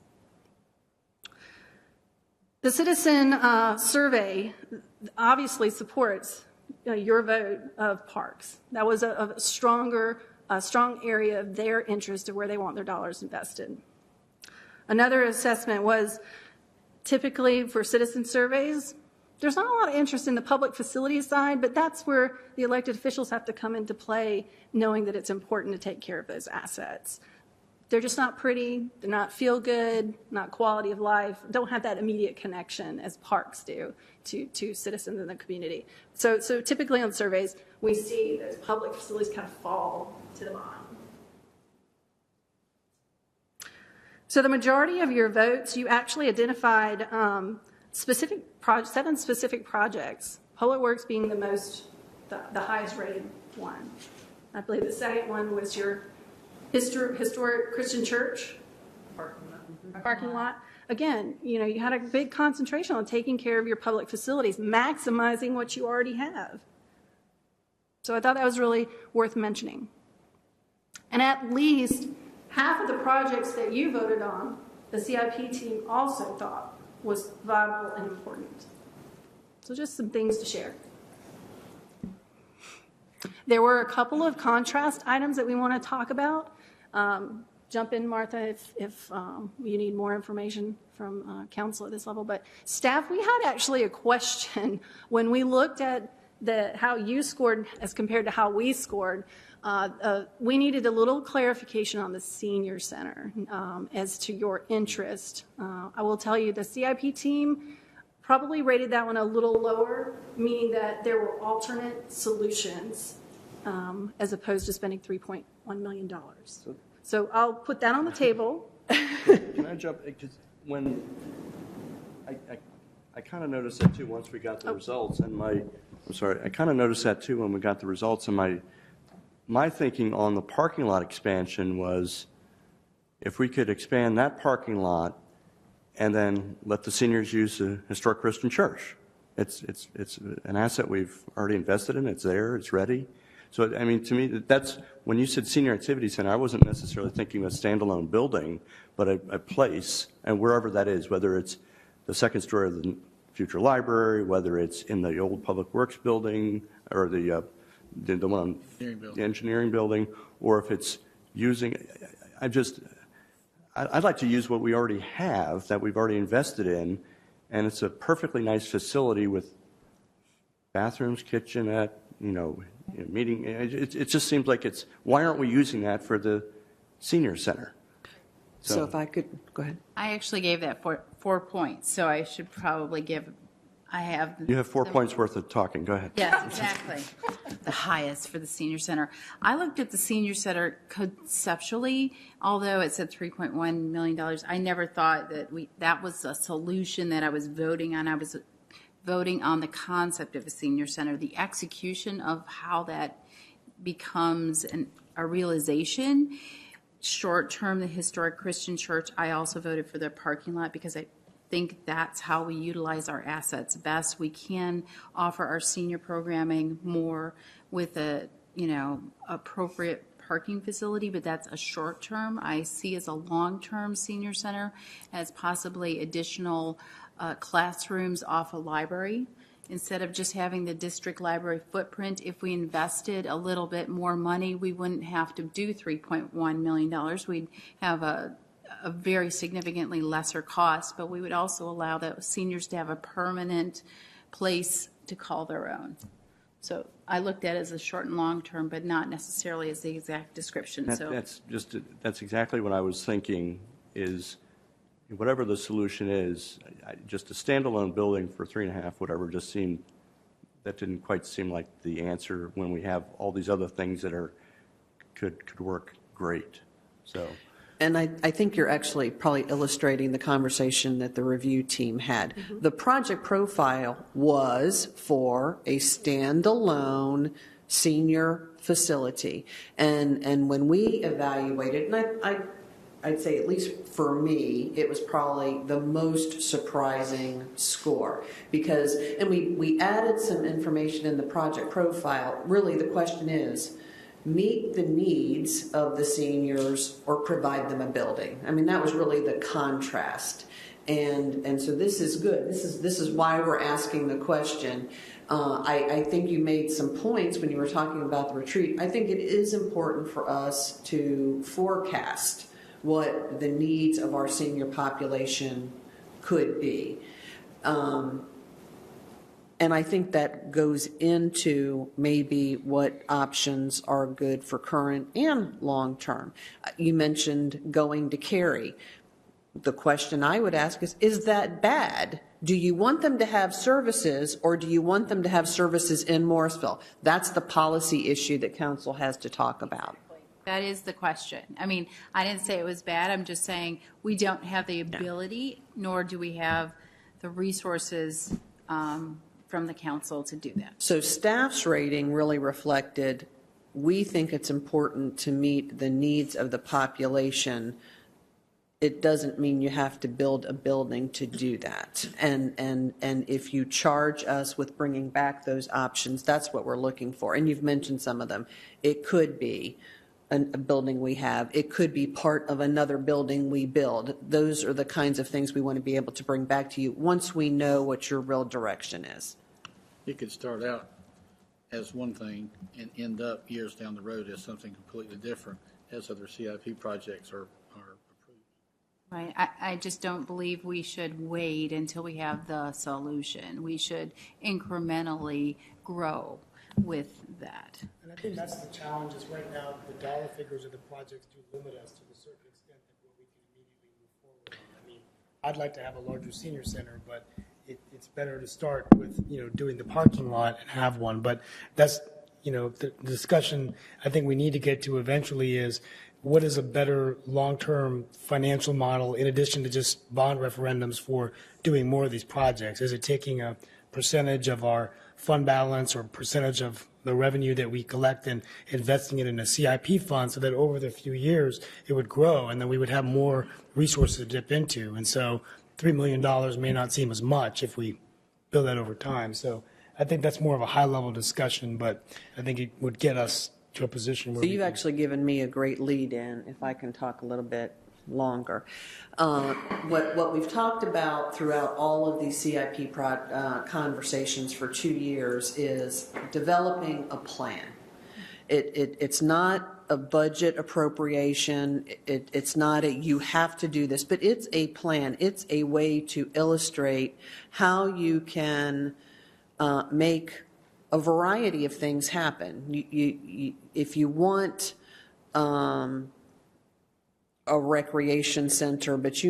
The citizen survey obviously supports your vote of parks. That was a strong area of their interest of where they want their dollars invested. Another assessment was typically for citizen surveys, there's not a lot of interest in the public facilities side, but that's where the elected officials have to come into play, knowing that it's important to take care of those assets. They're just not pretty, they're not feel good, not quality of life, don't have that immediate connection as parks do to citizens in the community. So typically on surveys, we see those public facilities kind of fall to the bottom. So the majority of your votes, you actually identified 7 specific projects, Public Works being the highest rated one. I believe the second one was your historic Christian church parking lot. Again, you had a big concentration on taking care of your public facilities, maximizing what you already have. So I thought that was really worth mentioning. And at least half of the projects that you voted on, the CIP team also thought was viable and important. So just some things to share. There were a couple of contrast items that we want to talk about. Jump in, Martha, if you need more information from council at this level. But staff, we had actually a question when we looked at how you scored as compared to how we scored. We needed a little clarification on the senior center as to your interest. I will tell you the CIP team probably rated that one a little lower, meaning that there were alternate solutions as opposed to spending $3.1 million. So I'll put that on the table. Can I jump? Because when I kind of noticed that too once we got the results, and I kind of noticed that too when we got the results, and my thinking on the parking lot expansion was if we could expand that parking lot and then let the seniors use the historic Christian church. It's an asset we've already invested in. It's there. It's ready. So, I mean, to me, that's when you said senior activity center, I wasn't necessarily thinking of a standalone building, but a place, and wherever that is, whether it's the second story of the future library, whether it's in the old Public Works building or the one, the engineering building, or if it's using, I'd like to use what we already have that we've already invested in, and it's a perfectly nice facility with bathrooms, kitchenette, meeting. It just seems like why aren't we using that for the senior center? So if I could, go ahead. I actually gave that 4 points, so I should probably You have 4 points worth of talking. Go ahead. Yes, exactly. The highest for the senior center. I looked at the senior center conceptually, although it said $3.1 million. I never thought that was a solution that I was voting on. I was voting on the concept of a senior center, the execution of how that becomes a realization. Short term, the historic Christian church, I also voted for the parking lot because I think that's how we utilize our assets best. We can offer our senior programming more with a appropriate parking facility, but that's a short term. I see as a long term senior center as possibly additional classrooms off a library. Instead of just having the district library footprint, if we invested a little bit more money, we wouldn't have to do $3.1 million. We'd have a very significantly lesser cost, but we would also allow the seniors to have a permanent place to call their own. So I looked at it as a short and long term, but not necessarily as the exact description. That's exactly what I was thinking is whatever the solution is, just a standalone building for 3.5, whatever, that didn't quite seem like the answer when we have all these other things that could work great. So. And I think you're actually probably illustrating the conversation that the review team had. Mm-hmm. The project profile was for a standalone senior facility. And when we evaluated, and I'd say, at least for me, it was probably the most surprising score because, and we added some information in the project profile. Really, the question is, meet the needs of the seniors or provide them a building. I mean, that was really the contrast. And so this is good. This is why we're asking the question. I think you made some points when you were talking about the retreat. I think it is important for us to forecast what the needs of our senior population could be. And I think that goes into maybe what options are good for current and long term. You mentioned going to Cary. The question I would ask is that bad? Do you want them to have services or do you want them to have services in Morrisville? That's the policy issue that council has to talk about. That is the question. I mean, I didn't say it was bad. I'm just saying we don't have the ability, nor do we have the resources from the council to do that. So staff's rating really reflected, we think it's important to meet the needs of the population. It doesn't mean you have to build a building to do that. And if you charge us with bringing back those options, that's what we're looking for. And you've mentioned some of them. It could be a building we have. It could be part of another building we build. Those are the kinds of things we want to be able to bring back to you once we know what your real direction is. It could start out as one thing and end up years down the road as something completely different as other CIP projects are approved. Right. I just don't believe we should wait until we have the solution. We should incrementally grow with that. And I think that's the challenge is right now the dollar figures of the projects do limit us to a certain extent of what we can immediately move forward on. I mean, I'd like to have a larger senior center, but it's better to start with, doing the parking lot and have one. But that's, the discussion I think we need to get to eventually is what is a better long-term financial model in addition to just bond referendums for doing more of these projects? Is it taking a percentage of our fund balance or percentage of the revenue that we collect and investing it in a CIP fund so that over the few years it would grow and then we would have more resources to dip into? And so $3 million may not seem as much if we build that over time. So I think that's more of a high-level discussion, but I think it would get us to a position where So you've actually given me a great lead in, if I can talk a little bit longer. What we've talked about throughout all of these CIP conversations for 2 years is developing a plan. It's not a budget appropriation. It's not you have to do this, but it's a plan. It's a way to illustrate how you can make a variety of things happen. If you want a recreation center, but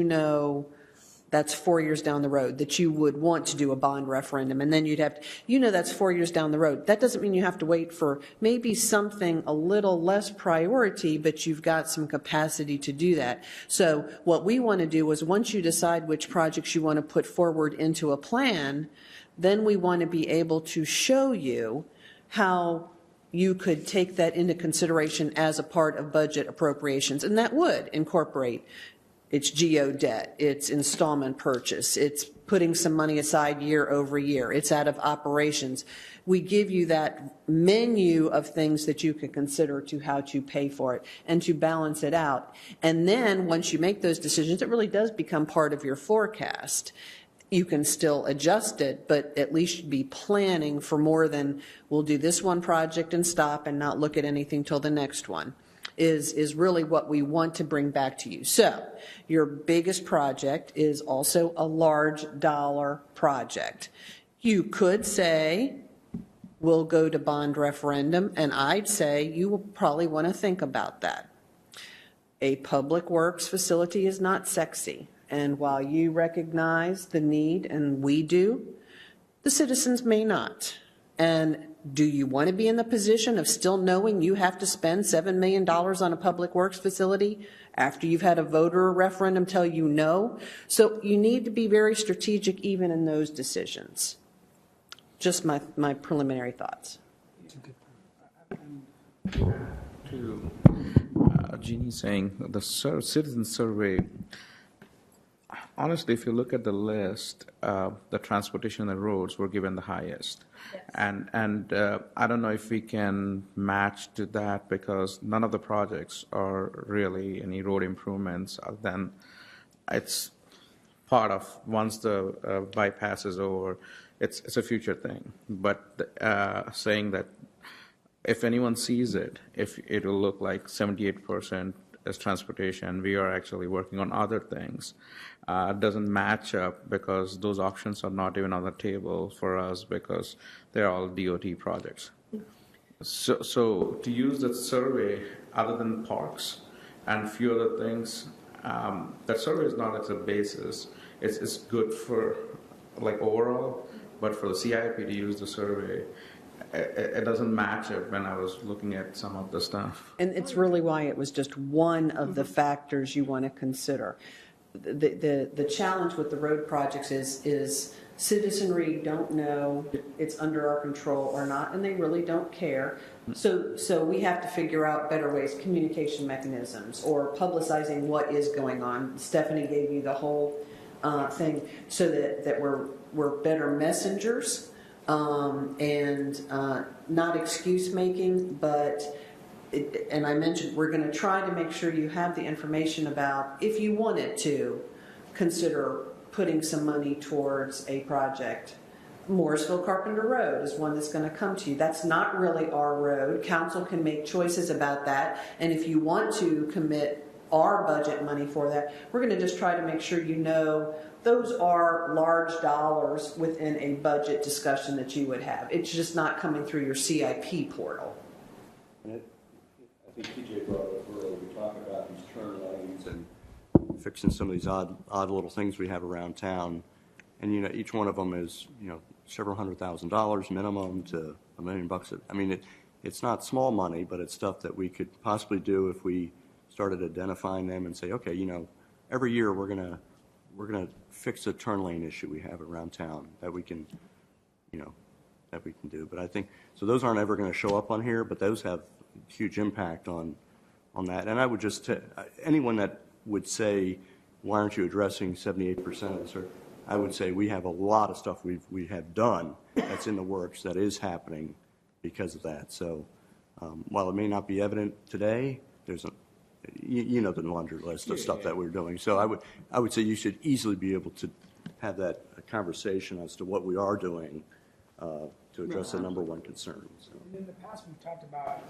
that's 4 years down the road that you would want to do a bond referendum, and then you'd have to, that's 4 years down the road. That doesn't mean you have to wait for maybe something a little less priority, but you've got some capacity to do that. So what we want to do is once you decide which projects you want to put forward into a plan, then we want to be able to show you how you could take that into consideration as a part of budget appropriations, and that would incorporate it's geo debt, it's installment purchase, it's putting some money aside year over year, it's out of operations. We give you that menu of things that you can consider to how to pay for it and to balance it out. And then once you make those decisions, it really does become part of your forecast. You can still adjust it, but at least be planning for more than we'll do this one project and stop and not look at anything till the next one. Is really what we want to bring back to you. So your biggest project is also a large dollar project. You could say, we'll go to bond referendum, and I'd say you will probably want to think about that. A public works facility is not sexy, and while you recognize the need, and we do, the citizens may not. And do you want to be in the position of still knowing you have to spend $7 million on a public works facility after you've had a voter referendum tell you no? So you need to be very strategic even in those decisions. Just my preliminary thoughts. To Jeannie saying the citizen survey, honestly, if you look at the list, the transportation and roads were given the highest. Yes. And I don't know if we can match to that because none of the projects are really any road improvements other than it's part of once the bypass is over, it's a future thing. But saying that if anyone sees it, if it will look like 78% as transportation, we are actually working on other things. Doesn't match up because those options are not even on the table for us because they're all DOT projects. So to use that survey other than parks and few other things, that survey is not as a basis. It's good for like overall, but for the CIP to use the survey, it doesn't match up when I was looking at some of the stuff. And it's really why it was just one of the factors you want to consider. The challenge with the road projects is citizenry don't know it's under our control or not, and they really don't care. So we have to figure out better ways, communication mechanisms, or publicizing what is going on. Stephanie gave you the whole thing so that we're better messengers and not excuse making, but. And I mentioned we're going to try to make sure you have the information about if you wanted to consider putting some money towards a project. Morrisville Carpenter Road is one that's going to come to you. That's not really our road. Council can make choices about that. And if you want to commit our budget money for that, we're going to just try to make sure you know those are large dollars within a budget discussion that you would have. It's just not coming through your CIP portal. I think TJ brought up earlier, we talk about these turn lanes and fixing some of these odd little things we have around town. And, you know, each one of them is, you know, several $100,000 minimum to $1 million. I mean, it's not small money, but it's stuff that we could possibly do if we started identifying them and say, okay, you know, every year we're gonna fix a turn lane issue we have around town that we can, you know, that we can do. But I think, so those aren't ever going to show up on here, but those have huge impact on that. And I would just anyone that would say, why aren't you addressing 78% of this? Or I would say we have a lot of stuff we have done that's in the works that is happening because of that. So while it may not be evident today, there's you know the laundry list of stuff that we're doing. So I would say you should easily be able to have that conversation as to what we are doing to address the number one concern. So. In the past, we've talked about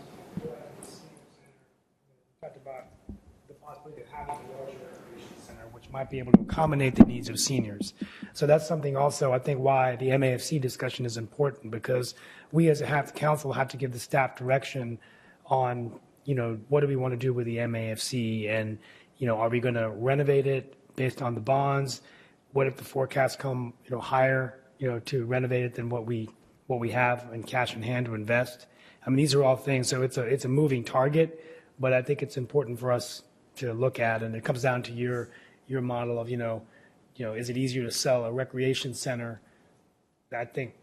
the possibility of having a larger recreation center, which might be able to accommodate the needs of seniors. So that's something also, I think, why the MAFC discussion is important, because we as a council have to give the staff direction on, you know, what do we want to do with the MAFC, and, you know, are we going to renovate it based on the bonds? What if the forecasts come, you know, higher, you know, to renovate it than what we have in cash in hand to invest? I mean, these are all things. So it's a moving target, but I think it's important for us to look at, and it comes down to your model of, you know, is it easier to sell a recreation center? I think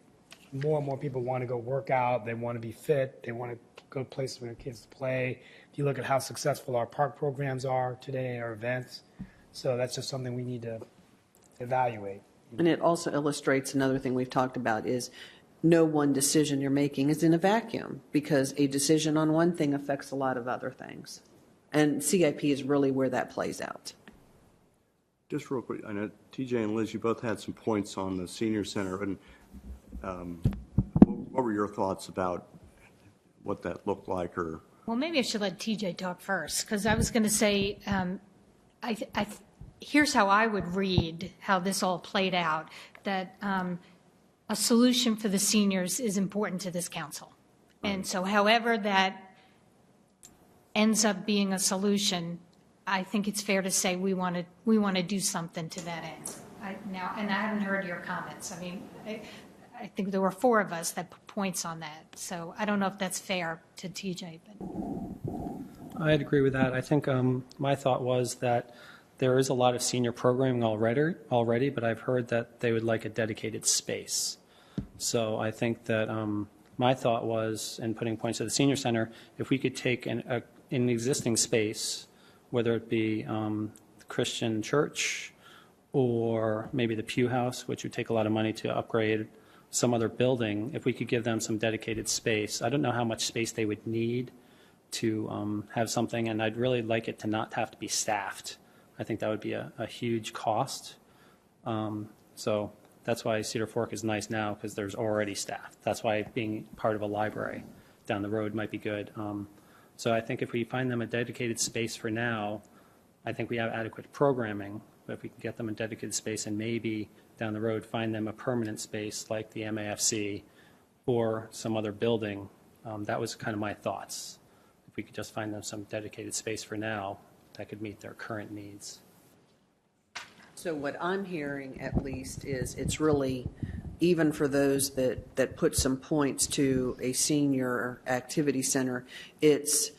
more and more people want to go work out. They want to be fit. They want to go places where their kids play. If you look at how successful our park programs are today, our events, so that's just something we need to evaluate. And it also illustrates another thing we've talked about is no one decision you're making is in a vacuum, because a decision on one thing affects a lot of other things. And CIP is really where that plays out. Just real quick, I know TJ and Liz, you both had some points on the senior center, and what were your thoughts about what that looked like? Or Well, maybe I should let TJ talk first, because I was going to say, here's how I would read how this all played out, that a solution for the seniors is important to this council. And so however that ends up being a solution, I think it's fair to say we want to do something to that end. And I haven't heard your comments. I mean, I think there were 4 of us that put points on that. So I don't know if that's fair to TJ. But I'd agree with that. I think my thought was that there is a lot of senior programming already, but I've heard that they would like a dedicated space. So I think that my thought was, in putting points at the senior center, if we could take an existing space, whether it be the Christian church or maybe the Pew House, which would take a lot of money to upgrade some other building, if we could give them some dedicated space. I don't know how much space they would need to have something, and I'd really like it to not have to be staffed. I think that would be a huge cost. So that's why Cedar Fork is nice now, because there's already staff. That's why being part of a library down the road might be good. So I think if we find them a dedicated space for now, I think we have adequate programming. But if we can get them a dedicated space and maybe down the road find them a permanent space like the MAFC or some other building, that was kind of my thoughts. If we could just find them some dedicated space for now, that could meet their current needs. So what I'm hearing, at least, is it's really, even for those that put some points to a senior activity center, it's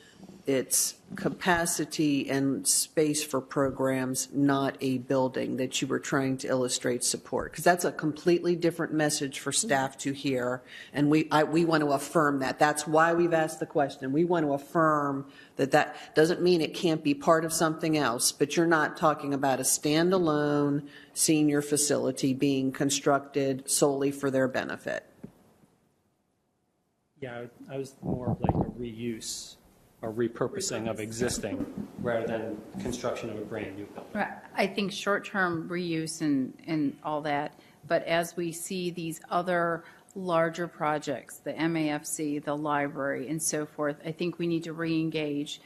capacity and space for programs, not a building, that you were trying to illustrate support. Because that's a completely different message for staff to hear, and we want to affirm that. That's why we've asked the question. We want to affirm that doesn't mean it can't be part of something else, but you're not talking about a standalone senior facility being constructed solely for their benefit. Yeah, I was more like a reuse or repurposing of existing rather than construction of a brand new building. Right. I think short-term reuse and all that, but as we see these other larger projects, the MAFC, the library, and so forth, I think we need to re-engage.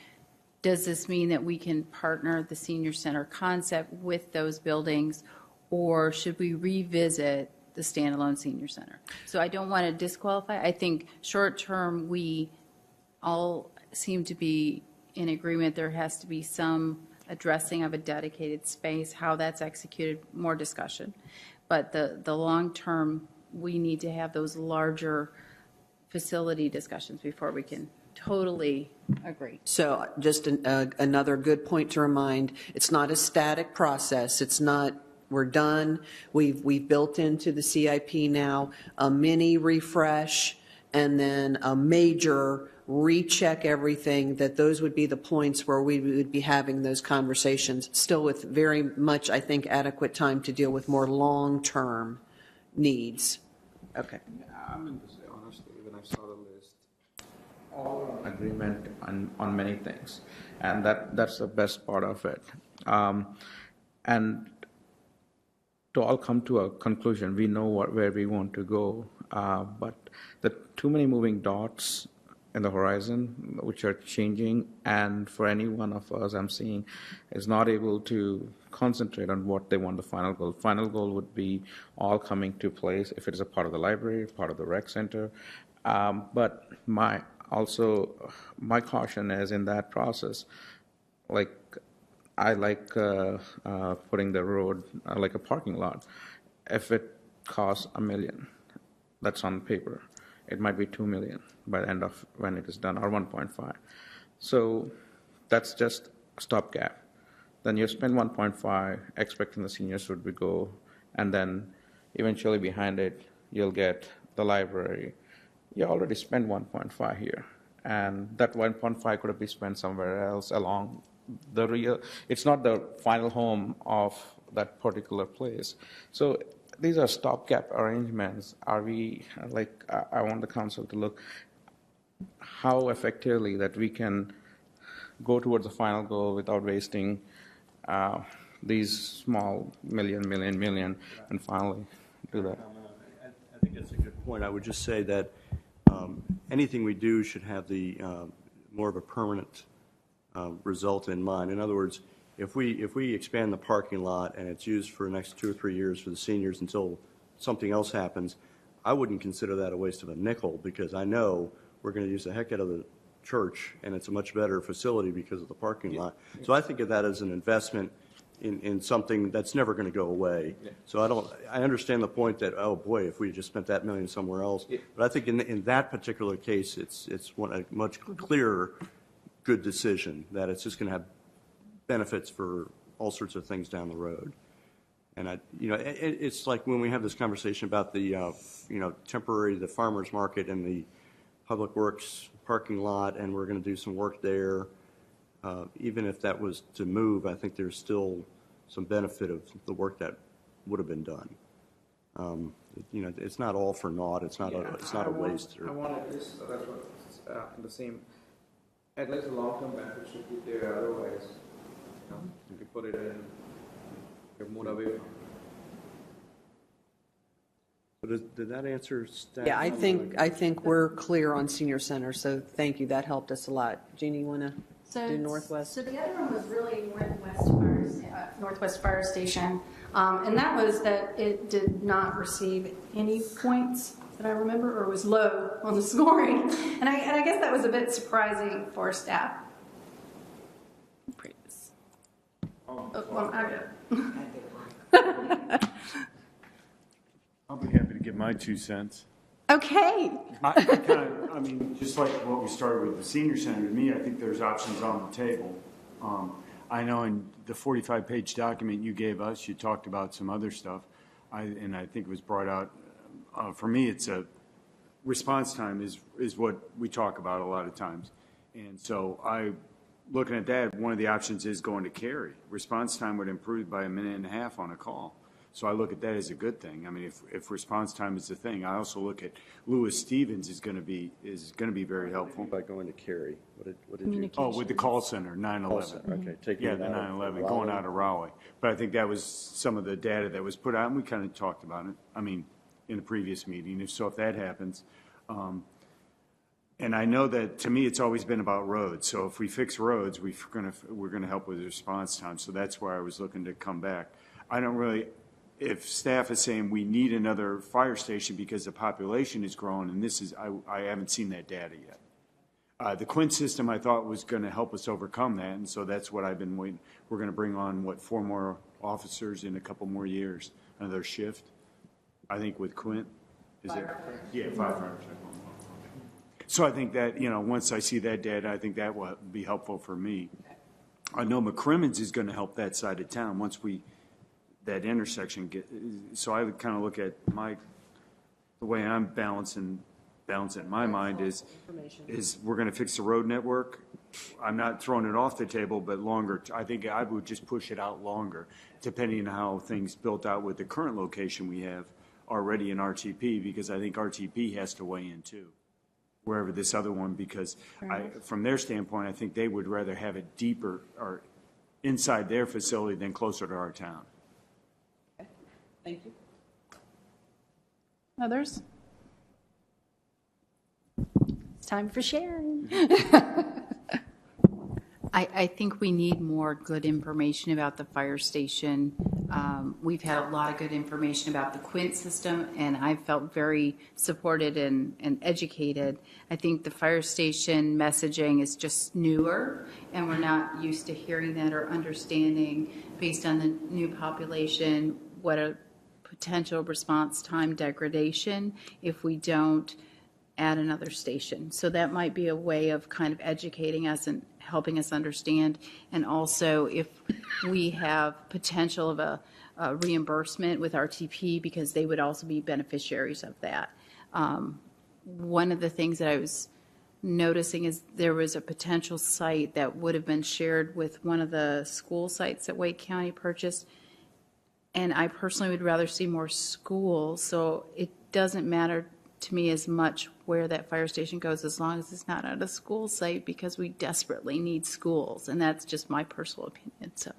Does this mean that we can partner the senior center concept with those buildings, or should we revisit the standalone senior center? So I don't want to disqualify. I think short-term, we all seem to be in agreement there has to be some addressing of a dedicated space. How that's executed, more discussion. But the long term, we need to have those larger facility discussions before we can totally agree. So just another good point to remind, it's not a static process. It's not, we're done. We've built into the CIP now a mini refresh and then a major recheck everything, that those would be the points where we would be having those conversations, still with very much, I think, adequate time to deal with more long-term needs. Okay. I mean to say, honestly, when I saw the list, all are in agreement on many things, and that's the best part of it. And to all come to a conclusion, we know where we want to go, but the too many moving dots in the horizon, which are changing, and for any one of us, I'm seeing, is not able to concentrate on what they want the final goal. Final goal would be all coming to place if it is a part of the library, part of the rec center. But my caution is in that process, like I like putting the road like a parking lot. If it costs $1 million, that's on paper. It might be $2 million by the end of when it is done, or 1.5. So that's just a stopgap. Then you spend 1.5, expecting the seniors would go, and then eventually behind it, you'll get the library. You already spent 1.5 here, and that 1.5 could have been spent somewhere else along the real. It's not the final home of that particular place. So these are stopgap arrangements. Are we, like, I want the council to look how effectively that we can go towards the final goal without wasting these small million, and finally do that. I think that's a good point. I would just say that anything we do should have the more of a permanent result in mind. In other words, if we expand the parking lot and it's used for the next 2 or 3 years for the seniors until something else happens, I wouldn't consider that a waste of a nickel, because I know we're going to use the heck out of the church, and it's a much better facility because of the parking lot. So I think of that as an investment in something that's never going to go away. So I understand the point that, oh boy, if we just spent that million somewhere else. But I think in that particular case, it's a much clearer good decision, that it's just going to have benefits for all sorts of things down the road. And it's like when we have this conversation about the, the farmer's market and Public Works parking lot and we're going to do some work there, even if that was to move, I think there's still some benefit of the work that would have been done. It's not all for naught. It's not a waste. I wanted this, so that's what the same. At least the long-term benefit should be there. Otherwise, if you put it in, you're moved away from it. Did that answer staff? Yeah, I think we're clear on senior center, so thank you. That helped us a lot. Jeannie, you want to do Northwest? So the other one was really Northwest Fire Station, and that was that it did not receive any points that I remember, or was low on the scoring, and I guess that was a bit surprising for staff. I'll be happy to give my 2 cents. Okay. I mean, just like what we started with the senior center, to me, I think there's options on the table. I know in the 45-page document you gave us, you talked about some other stuff, and I think it was brought out. For me, it's a response time is what we talk about a lot of times. And so looking at that, one of the options is going to carry. Response time would improve by 1.5 minutes on a call. So I look at that as a good thing. I mean, if response time is the thing, I also look at Lewis Stevens is going to be very helpful. By going to carry. What did you? Oh, with the call center, 911. Okay, the 911 going out of Raleigh. But I think that was some of the data that was put out, and we kind of talked about it. I mean, in the previous meeting. If that happens, and I know that to me it's always been about roads. So if we fix roads, we're going to help with response time. So that's where I was looking to come back. I don't really. If staff is saying we need another fire station because the population is growing, and I haven't seen that data yet. The Quint system I thought was going to help us overcome that, and so that's what I've been waiting. We're going to bring on 4 more officers in a couple more years, another shift. I think with Quint, is it? Yeah, 500. So I think that once I see that data, I think that will be helpful for me. I know McCrimmon's is going to help that side of town once that intersection so I would kind of look at the way I'm balancing in my mind is we're going to fix the road network. I'm not throwing it off the table, but longer. I think I would just push it out longer, depending on how things built out with the current location we have already in RTP, because I think RTP has to weigh in too, wherever this other one, because from their standpoint, I think they would rather have it deeper or inside their facility than closer to our town. Thank you. Others? It's time for sharing. I think we need more good information about the fire station. We've had a lot of good information about the Quint system, and I felt very supported and educated. I think the fire station messaging is just newer, and we're not used to hearing that or understanding, based on the new population, what a potential response time degradation if we don't add another station. So that might be a way of kind of educating us and helping us understand. And also if we have potential of a reimbursement with RTP, because they would also be beneficiaries of that. One of the things that I was noticing is there was a potential site that would have been shared with one of the school sites that Wake County purchased. And I personally would rather see more schools, so it doesn't matter to me as much where that fire station goes as long as it's not at a school site, because we desperately need schools, and that's just my personal opinion. So,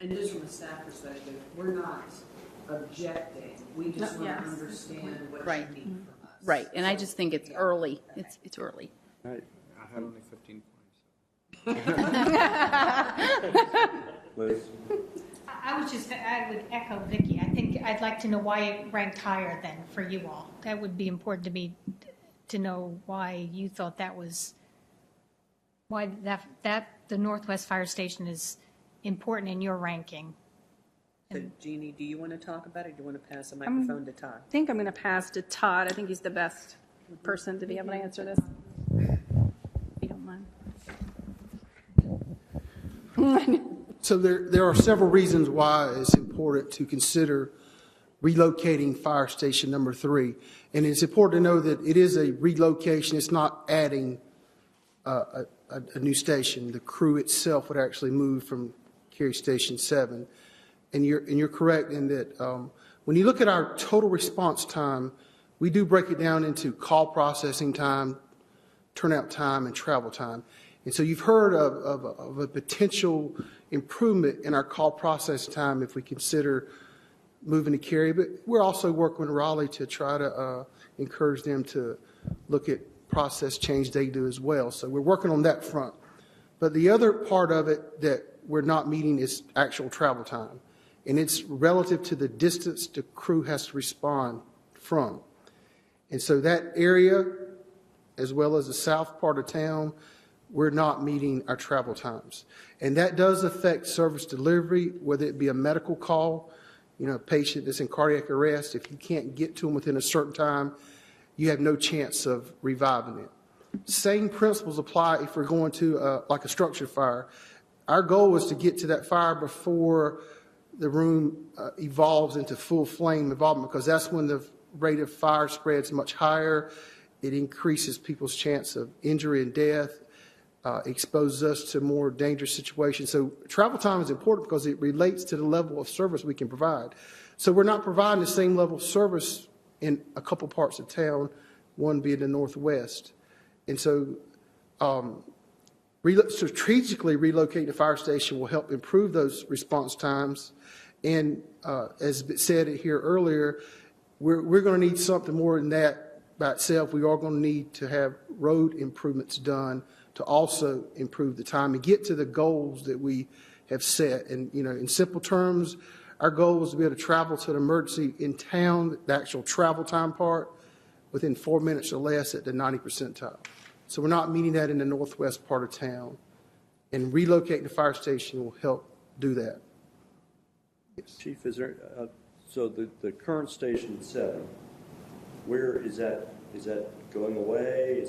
and just from a staff perspective, we're not objecting. We just want to understand what you need from us. Right, and I just think it's early. It's early. Right. I had only 15 points. Liz? I would echo Vicki. I think I'd like to know why it ranked higher than for you all. That would be important to me to know why you thought that was, why that the Northwest Fire Station is important in your ranking. So, Jeannie, do you want to talk about it, or do you want to pass the microphone to Todd? I think I'm going to pass to Todd. I think he's the best person to be able to answer this, if you don't mind. So there are several reasons why it's important to consider relocating fire station number 3. And it's important to know that it is a relocation. It's not adding a new station. The crew itself would actually move from Cary Station 7. And you're correct in that when you look at our total response time, we do break it down into call processing time, turnout time, and travel time. And so you've heard of a potential improvement in our call processing time if we consider moving to Cary, but we're also working with Raleigh to try to encourage them to look at process change they do as well. So we're working on that front. But the other part of it that we're not meeting is actual travel time. And it's relative to the distance the crew has to respond from. And so that area, as well as the south part of town, we're not meeting our travel times. And that does affect service delivery, whether it be a medical call, a patient that's in cardiac arrest. If you can't get to them within a certain time, you have no chance of reviving it. Same principles apply if we're going to like a structure fire. Our goal is to get to that fire before the room evolves into full flame involvement, because that's when the rate of fire spreads much higher. It increases people's chance of injury and death, exposes us to more dangerous situations. So travel time is important because it relates to the level of service we can provide. So we're not providing the same level of service in a couple parts of town, one being the Northwest. And so strategically relocating the fire station will help improve those response times. And as said here earlier, we're going to need something more than that by itself. We are going to need to have road improvements done to also improve the time and get to the goals that we have set. And, in simple terms, our goal was to be able to travel to an emergency in town, the actual travel time part, within 4 minutes or less at the 90 percentile. So we're not meeting that in the northwest part of town. And relocating the fire station will help do that. Yes. Chief, is there, so the current Station 7, where is that going away?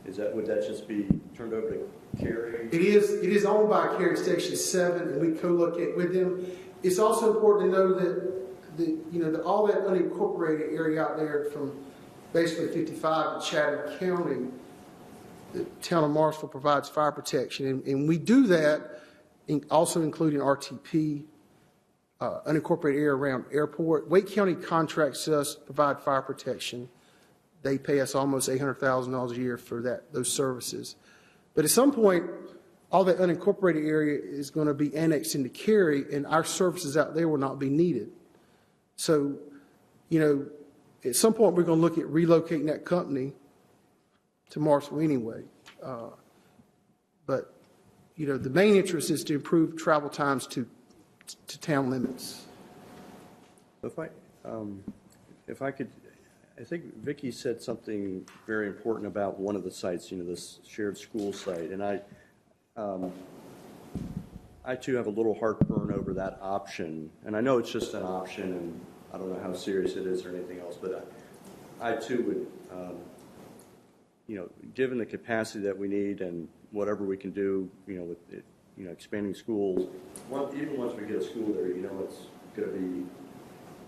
Would that just be turned over to Cary? It is owned by Cary Station 7, and we co-locate with them. It's also important to know that all that unincorporated area out there from basically 55 to Chatham County, the town of Morrisville provides fire protection, and we do that, also including RTP, unincorporated area around airport. Wake County contracts us to provide fire protection. They pay us almost $800,000 a year for those services. But at some point, all that unincorporated area is going to be annexed into Cary, and our services out there will not be needed. So, at some point, we're going to look at relocating that company to Morrisville anyway. But, the main interest is to improve travel times to town limits. If I could, I think Vicki said something very important about one of the sites, this shared school site, and I too have a little heartburn over that option, and I know it's just an option, and I don't know how serious it is or anything else, but I too would, given the capacity that we need and whatever we can do, with it, expanding schools, even once we get a school there, it's going to be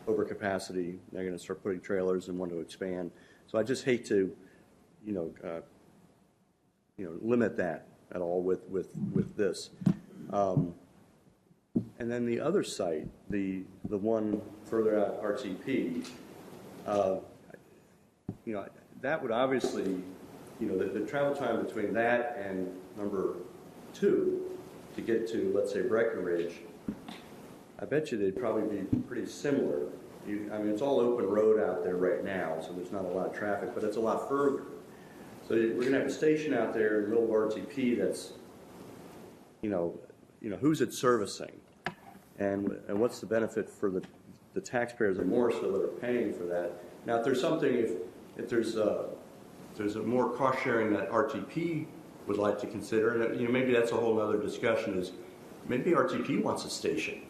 over capacity. They're going to start putting trailers and want to expand. So I just hate to, limit that at all with this. And then the other site, the one further out, RTP, that would obviously, the travel time between that and number 2 to get to, let's say, Breckenridge, I bet you they'd probably be pretty similar. It's all open road out there right now, so there's not a lot of traffic, but it's a lot further. So we're going to have a station out there in the middle of RTP that's, who's it servicing? And what's the benefit for the taxpayers of Morrisville that are paying for that? Now, if there's something, if there's a more cost sharing that RTP would like to consider, and maybe that's a whole other discussion, is maybe RTP wants a station.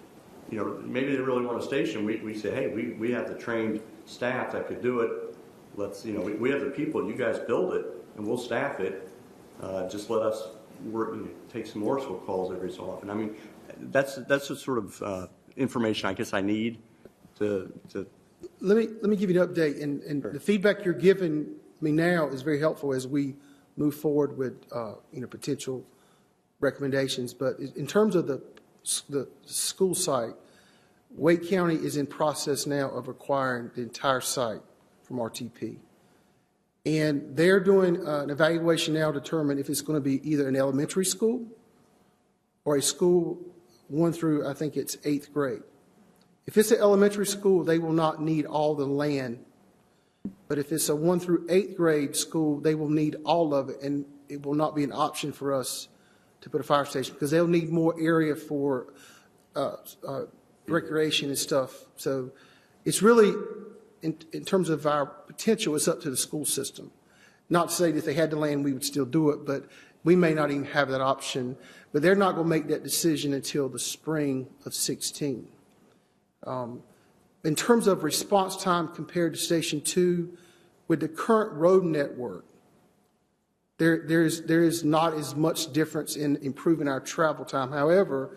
Maybe they really want a station. We say, hey, we have the trained staff that could do it. Let's, we have the people. You guys build it, and we'll staff it. Just let us work and take some Morrisville calls every so often. That's the sort of information I guess I need to Let me give you an update, and the feedback you're giving me now is very helpful as we move forward with potential recommendations. But in terms of the school site, Wake County is in process now of acquiring the entire site from RTP. And they're doing an evaluation now to determine if it's going to be either an elementary school or a school 1 through, I think it's 8th grade. If it's an elementary school, they will not need all the land. But if it's a 1 through 8th grade school, they will need all of it, and it will not be an option for us to put a fire station because they'll need more area for recreation and stuff. So it's really, in terms of our potential, it's up to the school system. Not to say that if they had the land, we would still do it, but we may not even have that option. But they're not going to make that decision until the spring of 16. In terms of response time compared to Station 2, with the current road network, there is not as much difference in improving our travel time. However,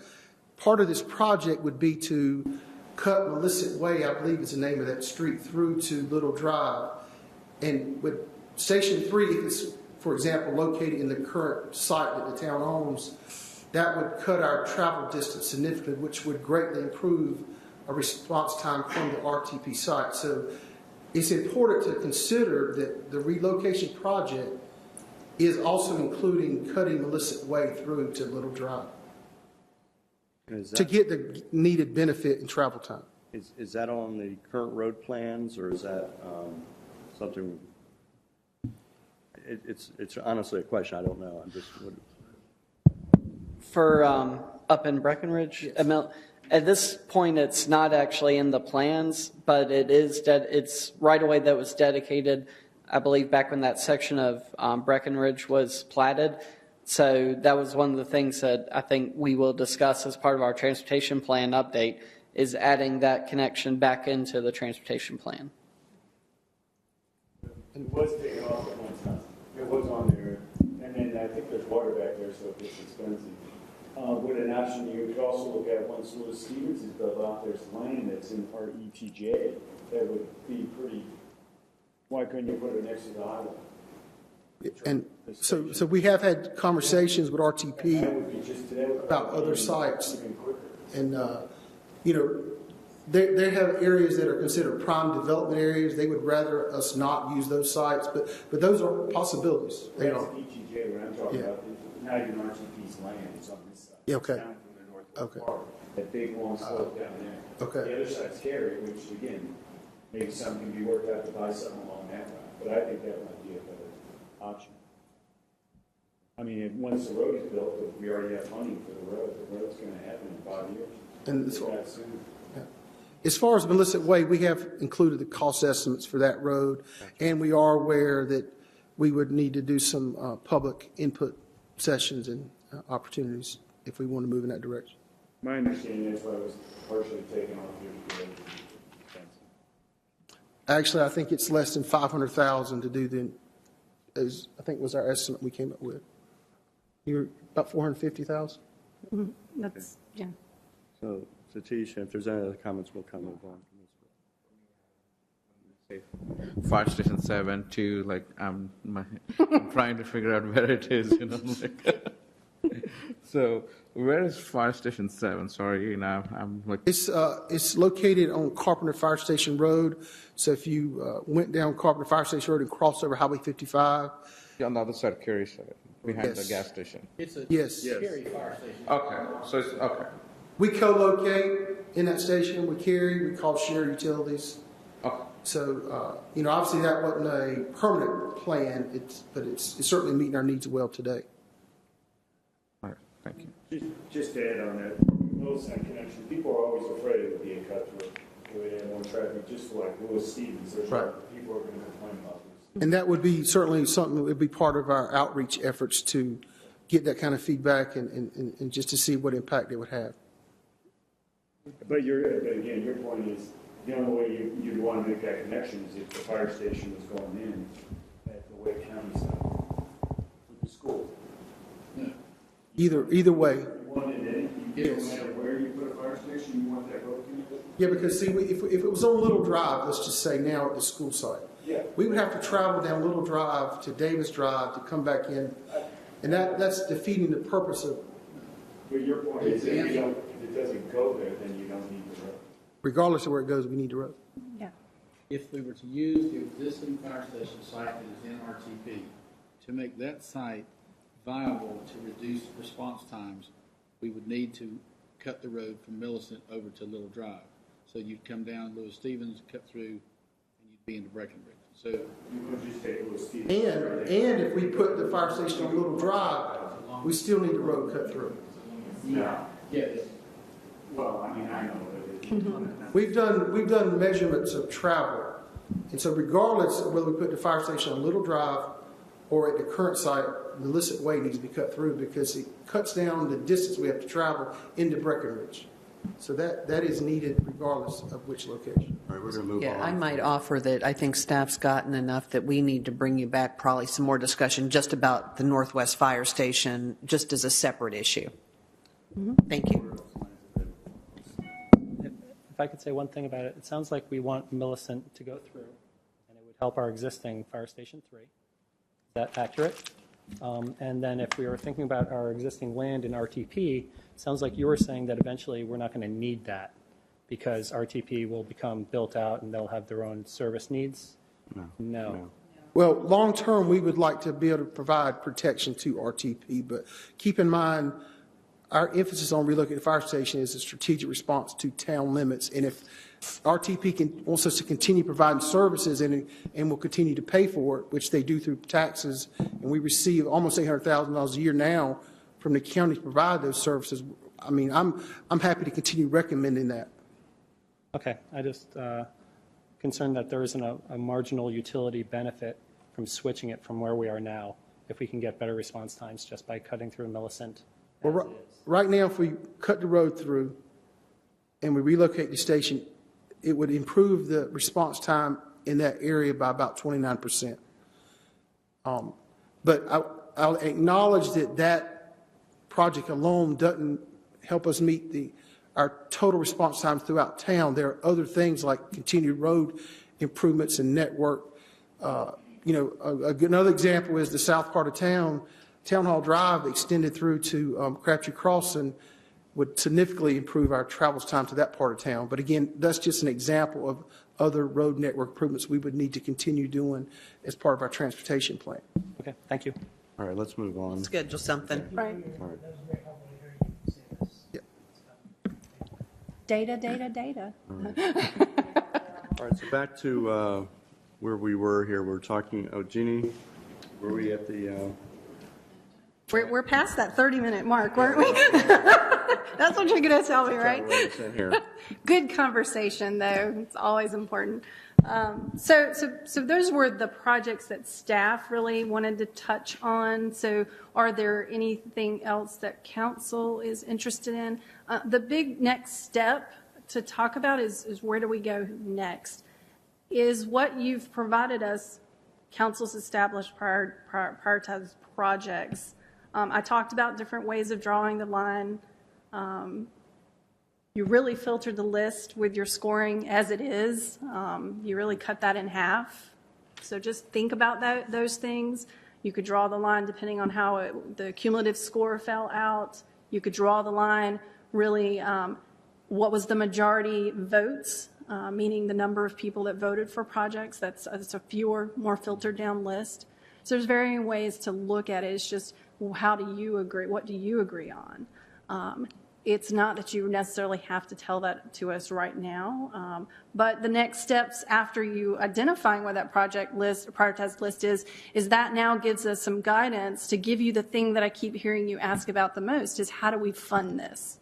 part of this project would be to cut Melissa Way, I believe is the name of that street, through to Little Drive. And with Station 3, if it's, for example, located in the current site that the town owns, that would cut our travel distance significantly, which would greatly improve a response time from the RTP site. So it's important to consider that the relocation project is also including cutting Melissa Way through to Little Drive to get the needed benefit in travel time. Is that on the current road plans, or is that something? It's honestly a question. I don't know. I'm just for up in Breckenridge. Yes. At this point, it's not actually in the plans, but it is it's right away that was dedicated, I believe, back when that section of Breckenridge was platted. So that was one of the things that I think we will discuss as part of our transportation plan update, is adding that connection back into the transportation plan. It was taken off at one time. It was on there, and then I think there's water back there, so it gets expensive. With an option, you could also look at once Lewis Stevens is built out, there's land that's in our ETJ that would be pretty. Why couldn't you put it next to the highway? And so we have had conversations with RTP about other sites, and they have areas that are considered prime development areas. They would rather us not use those sites, but those are possibilities. That's ETJ, what I'm talking about. Not even RTP's land, it's on this side. Yeah, okay. It's down from the northwest part. That big long slope down there. Okay. The other side's Cary, which again, maybe something can be worked out to buy something along that route. But I think that might be a better option. I mean, once the road is built, we already have money for the road. The road's going to happen in 5 years. And as far as Melissa Way, we have included the cost estimates for that road, and we are aware that we would need to do some public input sessions and opportunities if we want to move in that direction. My understanding is why it was partially taken off here because it was expensive. Actually, I think it's less than $500,000 to do I think was our estimate we came up with. You're about $450,000. That's, yeah. So, Satish, if there's any other comments, we'll come move on. Fire Station 7 too, like I'm trying to figure out where it is, So where is Fire Station 7? Sorry, I'm like. It's located on Carpenter Fire Station Road. So if you went down Carpenter Fire Station Road and crossed over Highway 55. On the other side, Cary side, behind the gas station. It's a Cary Fire Station. Okay, so it's okay. We co-locate in that station with Cary. We call share utilities. Okay. So, obviously that wasn't a permanent plan, but it's certainly meeting our needs well today. All right, thank you. Just to add on that, Wilson connection, people are always afraid it would be a cut through. It would add more traffic, just like Lewis Stevens. There's people are going to complain about this. And that would be certainly something that would be part of our outreach efforts to get that kind of feedback and just to see what impact it would have. But again, your point is, the only way you'd want to make that connection is if the fire station was going in at the Wake County side with the school. Yeah. Either way. You want it in, no matter where you put a fire station, you want that road connected? Yeah, because see, if it was on Little Drive, let's just say now at the school site, we would have to travel down Little Drive to Davis Drive to come back in, and that's defeating the purpose of. But your point is, if it doesn't go there, then you don't need the road. Regardless of where it goes, we need the road. Yeah. If we were to use the existing fire station site that is in RTP to make that site viable to reduce response times, we would need to cut the road from Millicent over to Little Drive. So you'd come down Lewis Stevens, cut through, and you'd be into Breckenridge. So you could just take Lewis Stevens. And if we put the fire station on Little Drive, we still need the road cut through. No. yes, Well, I mean, I know, but We've done measurements of travel, and so regardless of whether we put the fire station on Little Drive or at the current site, the Illicit Way needs to be cut through because it cuts down the distance we have to travel into Breckenridge. So that is needed regardless of which location. All right, we're going to move on. Yeah, I might offer that I think staff's gotten enough that we need to bring you back probably some more discussion just about the Northwest Fire Station, just as a separate issue. Thank you. If I could say one thing about it, it sounds like we want Millicent to go through, and it would help our existing Fire Station 3. Is that accurate? And then if we were thinking about our existing land in RTP, it sounds like you were saying that eventually we're not going to need that because RTP will become built out and they'll have their own service needs? No. Well, long term, we would like to be able to provide protection to RTP, but keep in mind, our emphasis on relocating the fire station is a strategic response to town limits. And if RTP wants us to continue providing services and will continue to pay for it, which they do through taxes, and we receive almost $800,000 a year now from the county to provide those services, I mean, I'm happy to continue recommending that. Okay, I just concerned that there isn't a marginal utility benefit from switching it from where we are now, if we can get better response times just by cutting through Millicent. Well, right now, if we cut the road through and we relocate the station, it would improve the response time in that area by about 29%. But I'll acknowledge that project alone doesn't help us meet our total response time throughout town. There are other things like continued road improvements and network. Another example is the south part of town. Town Hall Drive extended through to Crabtree Crossing would significantly improve our travel time to that part of town. But again, that's just an example of other road network improvements we would need to continue doing as part of our transportation plan. Okay, thank you. All right, let's move on. Schedule something. Right. All right. Yep. Data. All right, so back to where we were here. We're talking, Jeannie, were we at the... We're past that 30-minute mark, weren't we? That's what you're going to tell me, right? Good conversation, though. It's always important. So those were the projects that staff really wanted to touch on. So are there anything else that council is interested in? The big next step to talk about is where do we go next? Is what you've provided us, council's established prioritized projects. I talked about different ways of drawing the line. You really filtered the list with your scoring as it is. You really cut that in half. So just think about those things. You could draw the line depending on how the cumulative score fell out. You could draw the line really what was the majority votes, meaning the number of people that voted for projects. That's a fewer, more filtered down list. So there's varying ways to look at it. It's just, how do you agree? What do you agree on? It's not that you necessarily have to tell that to us right now, but the next steps after you identifying what that project list, prioritized list is that now gives us some guidance to give you the thing that I keep hearing you ask about the most is how do we fund this?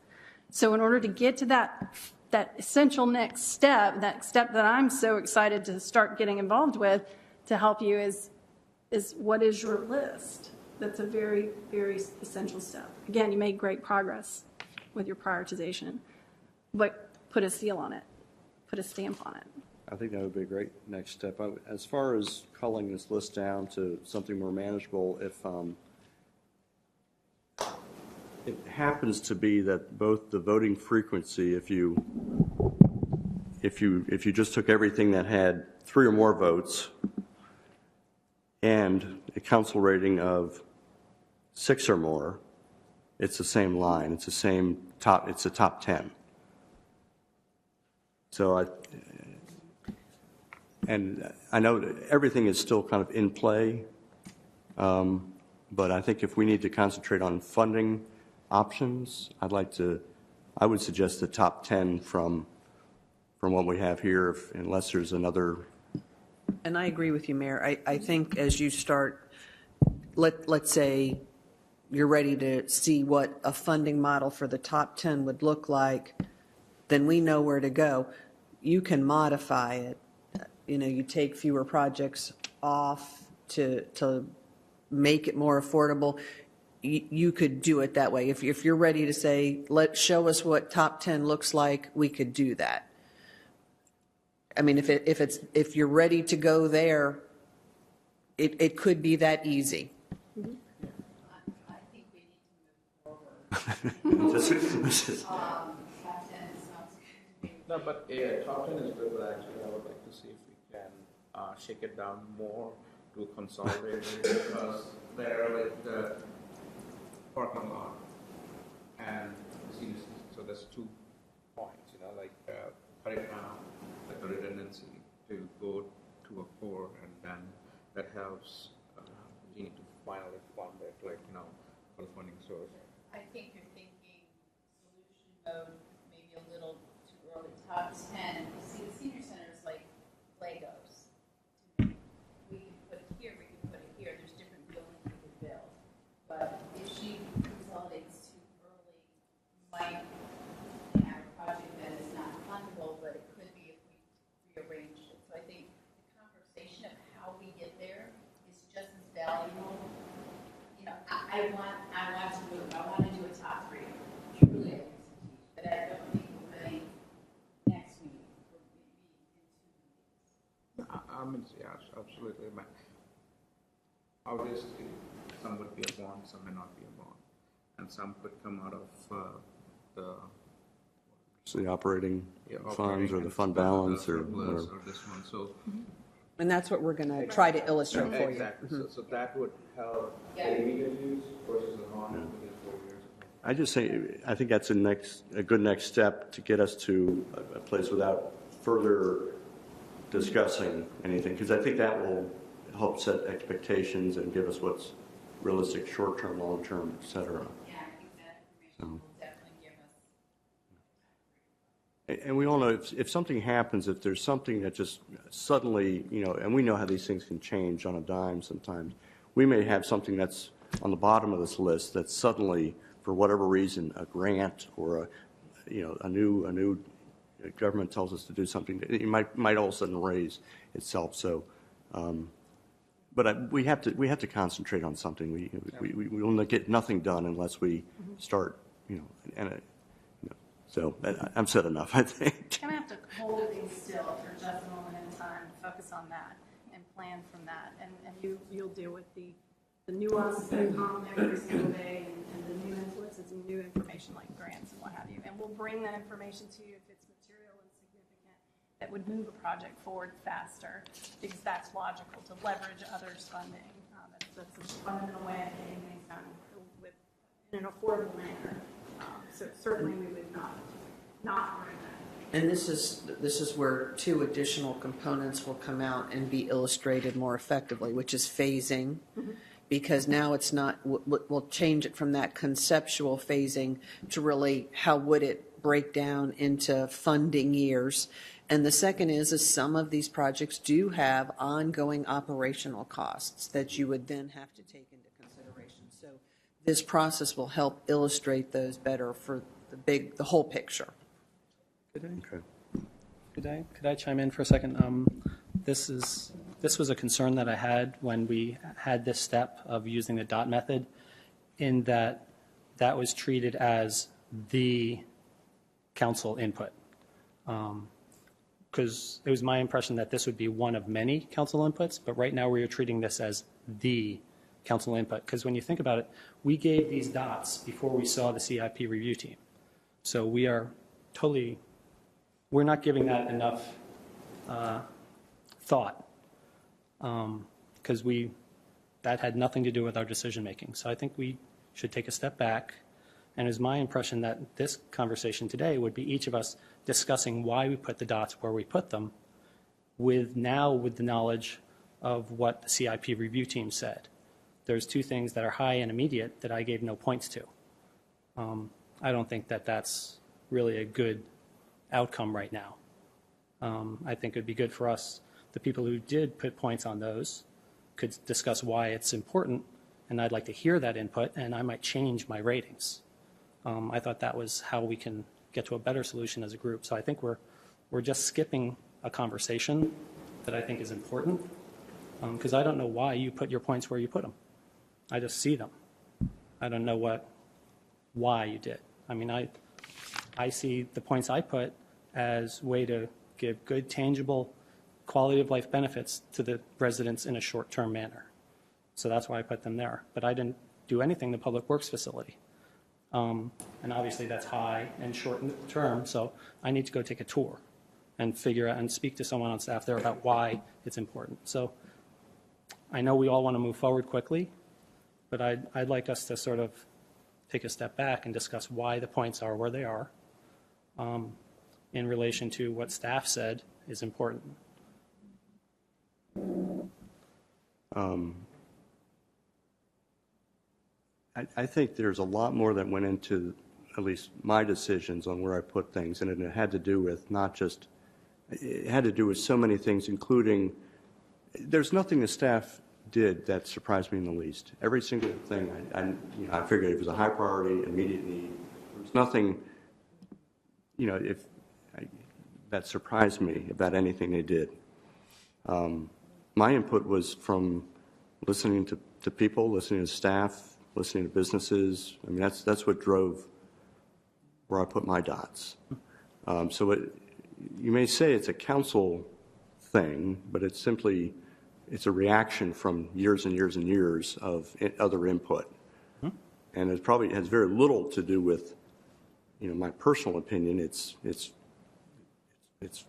So in order to get to that essential next step that I'm so excited to start getting involved with to help you is what is your list? That's a very, very essential step. Again, you made great progress with your prioritization, but put a seal on it, put a stamp on it. I think that would be a great next step. As far as culling this list down to something more manageable, if it happens to be that both the voting frequency, if you if you just took everything that had 3 or more votes and a council rating of 6 or more, it's the same line. It's the same top. It's a top 10. So I know that everything is still kind of in play, but I think if we need to concentrate on funding options, I would suggest the top 10 from what we have here, unless there's another. And I agree with you, Mayor. I think as you start, let's say you're ready to see what a funding model for the top 10 would look like, then we know where to go. You can modify it. You take fewer projects off to make it more affordable. You could do it that way. If you're ready to say, show us what top 10 looks like, we could do that. I mean, if you're ready to go there, it could be that easy. I think we need to move forward. No, but top 10 is good, but actually I would like to see if we can shake it down more to consolidate it, because there with the parking lot and the senior center, so there's 2 points, like right now, like a redundancy to go to a core, and then that helps you need to finally fund it, for the funding source. I think you're thinking solution mode, maybe a little too early. Top 10. See, the senior center is like Legos. We can put it here, we can put it here. There's different buildings we could build. But if she consolidates too early, you might have a project that is not fundable, but it could be if we rearrange it. So I think the conversation of how we get there is just as valuable. I want to move. I want to do a top 3. Truly, but I don't think we're ready next week. I mean, yeah, absolutely. Obviously, some would be a bond, some may not be a bond, and some could come out of the operating funds or the fund balance or this one. So. And that's what we're going to try to illustrate for you. Exactly. So that would help immediate use versus a bond within 4 years. I think that's a good next step to get us to a place without further discussing anything, because I think that will help set expectations and give us what's realistic short-term, long-term, et cetera. Yeah, I think that information will definitely give us. And we all know if something happens, if there's something that just suddenly, and we know how these things can change on a dime sometimes, we may have something that's on the bottom of this list that suddenly, for whatever reason, a grant or a new government tells us to do something, it might all of a sudden raise itself. So, but we have to concentrate on something. We will get nothing done unless we start, So I'm said enough, I think. I'm going to have to hold things still for just a moment in time, focus on that, and plan from that. And you'll deal with the nuances that come every single day and the new influences and new information like grants and what have you. And we'll bring that information to you if it's material and significant that would move a project forward faster, because that's logical to leverage others' funding. That's a fundamental way of getting things done in an affordable manner. So certainly we would not bring that. And this is where 2 additional components will come out and be illustrated more effectively, which is phasing, because now it's not, we'll change it from that conceptual phasing to really how would it break down into funding years. And the second is some of these projects do have ongoing operational costs that you would then have to take into consideration. So this process will help illustrate those better for the whole picture. Could I chime in for a second? This was a concern that I had when we had this step of using the dot method, in that was treated as the council input. Because it was my impression that this would be one of many council inputs, but right now we are treating this as the council input. Because when you think about it, we gave these dots before we saw the CIP review team. So we are totally we're not giving that enough thought because that had nothing to do with our decision making. So I think we should take a step back. And it's my impression that this conversation today would be each of us discussing why we put the dots where we put them with the knowledge of what the CIP review team said. There's two things that are high and immediate that I gave no points to. I don't think that that's really a good outcome right now. I think it would be good for us, the people who did put points on those, could discuss why it's important, and I'd like to hear that input, and I might change my ratings. I thought that was how we can get to a better solution as a group. So I think we're just skipping a conversation that I think is important, because I don't know why you put your points where you put them. I just see them. I don't know why you did. I mean, I see the points I put as way to give good, tangible, quality of life benefits to the residents in a short-term manner. So that's why I put them there. But I didn't do anything in the public works facility. And obviously that's high and short term, so I need to go take a tour and figure out and speak to someone on staff there about why it's important. So I know we all want to move forward quickly, but I'd like us to sort of take a step back and discuss why the points are where they are in relation to what staff said is important. I think there's a lot more that went into at least my decisions on where I put things, and it had to do with it had to do with so many things, including there's nothing the staff did that surprised me in the least. Every single thing, I figured it was a high priority, immediate need. There was nothing, that surprised me about anything they did. My input was from listening to people, listening to staff, listening to businesses. I mean, that's what drove where I put my dots. So you may say it's a council thing, but it's a reaction from years and years and years of other input. And it probably has very little to do with, my personal opinion. It's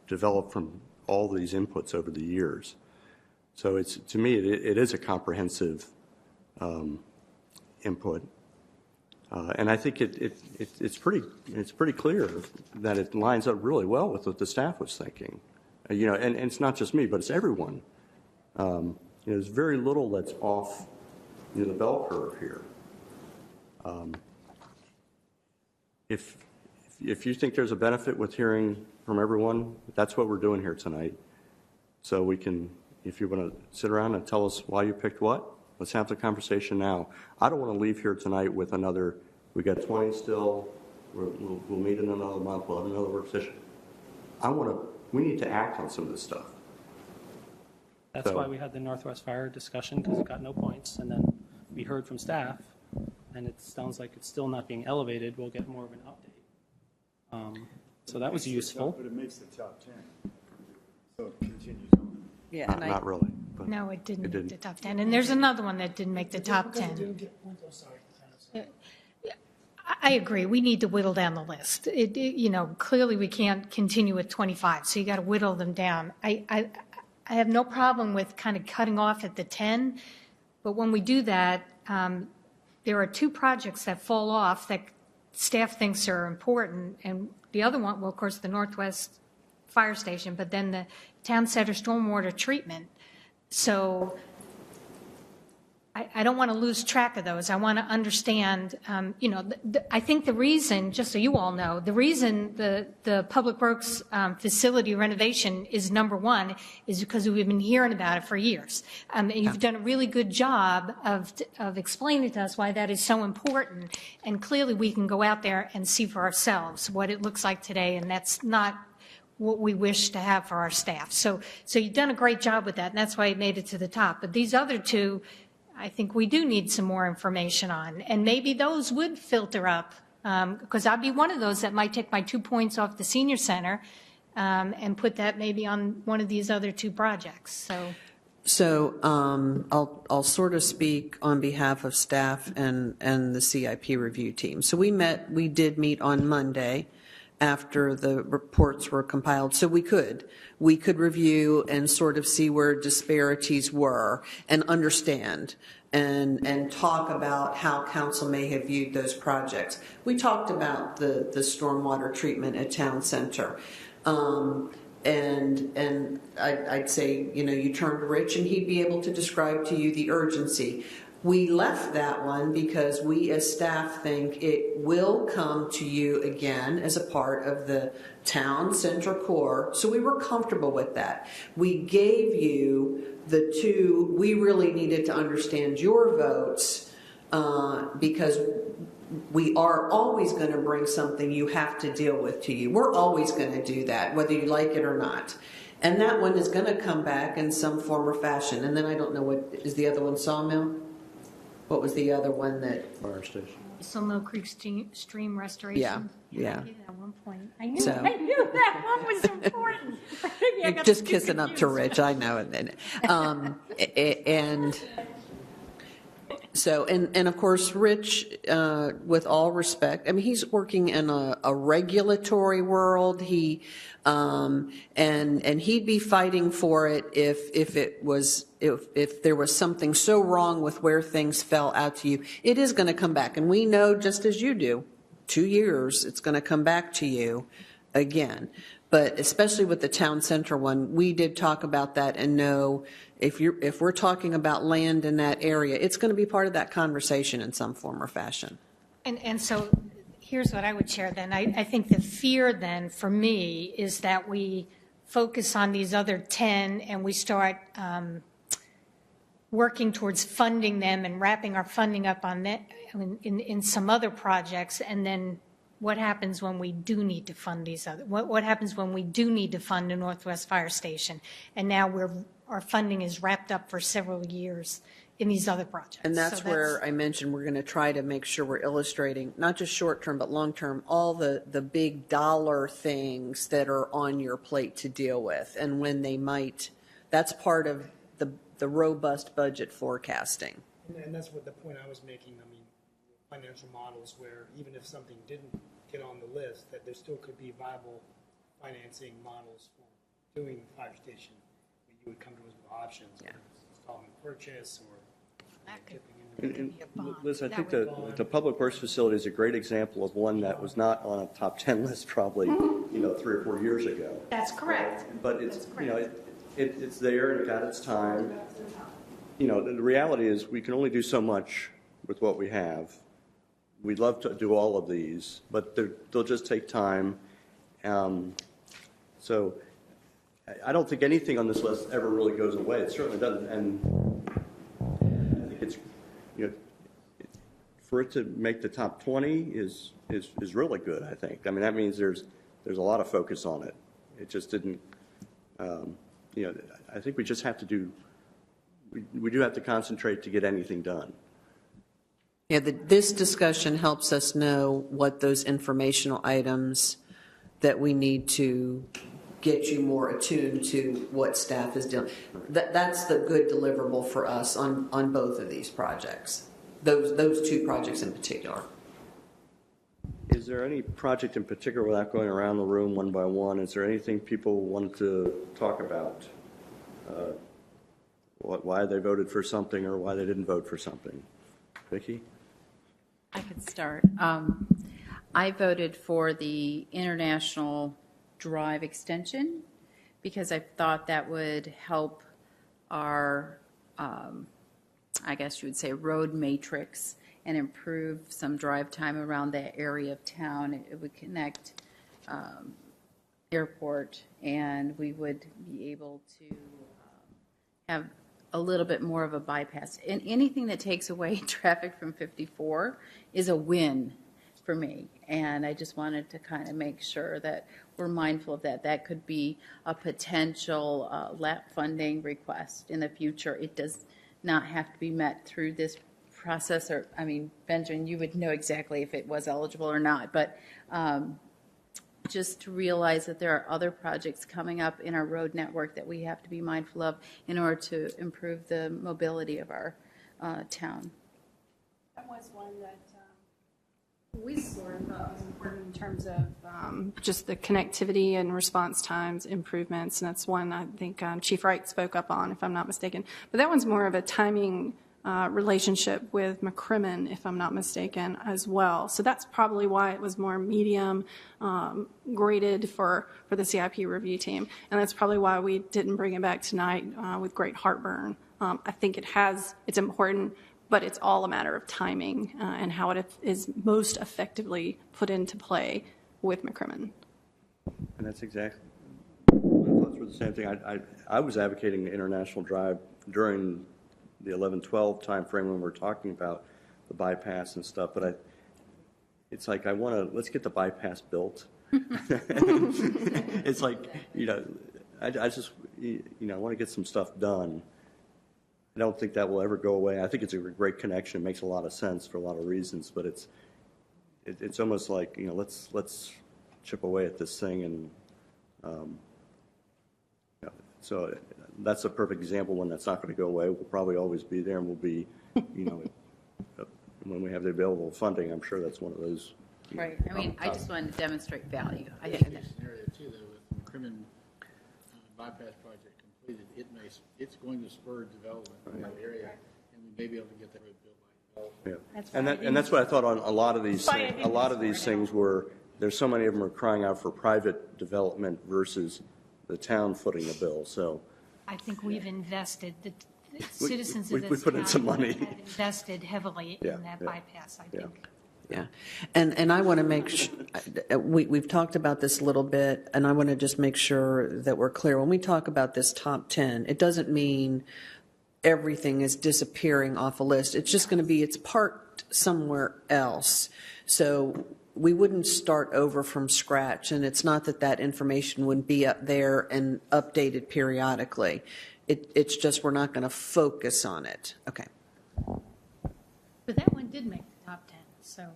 developed from all these inputs over the years. So to me, it is a comprehensive input, and I think it's pretty clear that it lines up really well with what the staff was thinking. And it's not just me, but it's everyone. There's very little that's off the bell curve here. If you think there's a benefit with hearing from everyone, that's what we're doing here tonight. So we can, if you want to sit around and tell us why you picked what, let's have the conversation now. I don't want to leave here tonight with we got 20 still, we'll meet in another month, we'll have another work session. We need to act on some of this stuff. That's why we had the Northwest Fire discussion, because it got no points, and then we heard from staff, and it sounds like it's still not being elevated. We'll get more of an update. So that was useful. But it makes the top 10, so it continues on. Yeah, not really. But No, it didn't make the top 10. And there's another one that didn't make the top 10. I agree. We need to whittle down the list. Clearly we can't continue with 25, so you got to whittle them down. I have no problem with kind of cutting off at the 10, but when we do that, there are two projects that fall off that staff thinks are important, and the other one, well, of course, the Northwest Fire Station, but then the Town Center Stormwater Treatment. So I don't want to lose track of those. I want to understand, I think the reason, just so you all know, the reason the Public Works facility renovation is number one is because we've been hearing about it for years. And you've done a really good job of explaining to us why that is so important. And clearly we can go out there and see for ourselves what it looks like today, and that's not what we wish to have for our staff. So you've done a great job with that, and that's why it made it to the top. But these other two, I think we do need some more information on, and maybe those would filter up, because I'd be one of those that might take my 2 points off the senior center and put that maybe on one of these other two projects. So I'll sort of speak on behalf of staff and the CIP review team. So we did meet on Monday, after the reports were compiled. So we could review and sort of see where disparities were and understand and talk about how council may have viewed those projects. We talked about the stormwater treatment at Town Center. And I'd say, you turn to Rich and he'd be able to describe to you the urgency. We left that one because we as staff think it will come to you again as a part of the Town Center core. So we were comfortable with that. We gave you the two. We really needed to understand your votes because we are always going to bring something you have to deal with to you. We're always going to do that, whether you like it or not. And that one is going to come back in some form or fashion. And then I don't know, what is the other one, Sawmill? What was the other one that? Fire station. Mill Creek stream restoration. Yeah. I did at one point. I knew, So- I knew that one was important. I You're got just too kissing up to confused. Rich, I know it. And so, and of course, Rich, with all respect, I mean, he's working in a regulatory world. He, and he'd be fighting for it if there was something so wrong with where things fell out to you. It is going to come back. And we know, just as you do, 2 years, it's going to come back to you again. But especially with the Town Center one, we did talk about that and know if we're talking about land in that area, it's going to be part of that conversation in some form or fashion. And so here's what I would share then. I think the fear then for me is that we focus on these other 10 and we start working towards funding them and wrapping our funding up on that in some other projects. And then what happens when we do need to fund these other, what happens when we do need to fund the Northwest Fire Station? And now our funding is wrapped up for several years in these other projects. And that's where I mentioned we're going to try to make sure we're illustrating, not just short-term, but long-term, all the big dollar things that are on your plate to deal with and when they might. That's part of the robust budget forecasting. And that's what the point I was making. I mean, financial models where even if something didn't get on the list, that there still could be viable financing models for doing the fire station. You would come to us with options, whether it's installment purchase or And Liz, I think the Public Works facility is a great example of one that was not on a top 10 list probably, 3 or 4 years ago. That's correct. But it's, it's there and it got its time. The reality is we can only do so much with what we have. We'd love to do all of these, but they'll just take time. So I don't think anything on this list ever really goes away. It certainly doesn't. And I think it's, for it to make the top 20 is really good, I think. I mean, that means there's a lot of focus on it. It just didn't, I think we just have to do, we do have to concentrate to get anything done. Yeah, this discussion helps us know what those informational items that we need to get you more attuned to what staff is doing. That's the good deliverable for us on both of these projects, those 2 projects in particular. Is there any project in particular, without going around the room one by one, is there anything people wanted to talk about? Why they voted for something or why they didn't vote for something? Vicki? I could start. I voted for the International Drive extension because I thought that would help our, I guess you would say, road matrix and improve some drive time around that area of town. It would connect airport, and we would be able to have a little bit more of a bypass. And anything that takes away traffic from 54 is a win for me. And I just wanted to kind of make sure that we're mindful of that. That could be a potential LAP funding request in the future. It does not have to be met through this process. Or, I mean, Benjamin, you would know exactly if it was eligible or not. But just to realize that there are other projects coming up in our road network that we have to be mindful of in order to improve the mobility of our town. That was one that we sort of thought was important in terms of just the connectivity and response times improvements, and that's one I think Chief Wright spoke up on, if I'm not mistaken. But that one's more of a timing relationship with McCrimmon, if I'm not mistaken, as well. So that's probably why it was more medium graded for the CIP review team. And that's probably why we didn't bring it back tonight with great heartburn. I think it's important, but it's all a matter of timing and how it is most effectively put into play with McCrimmon. And that's exactly, my thoughts were the same thing. I was advocating the International Drive during the 11-12 time frame when we were talking about the bypass and stuff, but it's like let's get the bypass built. It's like, I just, I want to get some stuff done. I don't think that will ever go away. I think it's a great connection. It makes a lot of sense for a lot of reasons, but it's almost like, let's chip away at this thing. And so that's a perfect example when that's not going to go away. We'll probably always be there, and we'll be, when we have the available funding, I'm sure that's one of those. Right. I mean, I just wanted to demonstrate value. I think think the scenario too, though, with the McCrimmon bypass project completed, it's going to spur development in that area, and we may be able to get that road built like Yeah. And that's what I thought on a lot of these things. A lot of these things were, there's so many of them are crying out for private development versus the town footing the bill. So I think we've invested, the citizens we of this put in some town money. have invested heavily in that bypass, I think. Yeah, and I want to make sure, we've talked about this a little bit, and I want to just make sure that we're clear. When we talk about this top 10, it doesn't mean everything is disappearing off a list. It's just going to be, it's parked somewhere else. So we wouldn't start over from scratch, and it's not that information wouldn't be up there and updated periodically. It's just we're not going to focus on it. Okay. But that one did make the top 10, so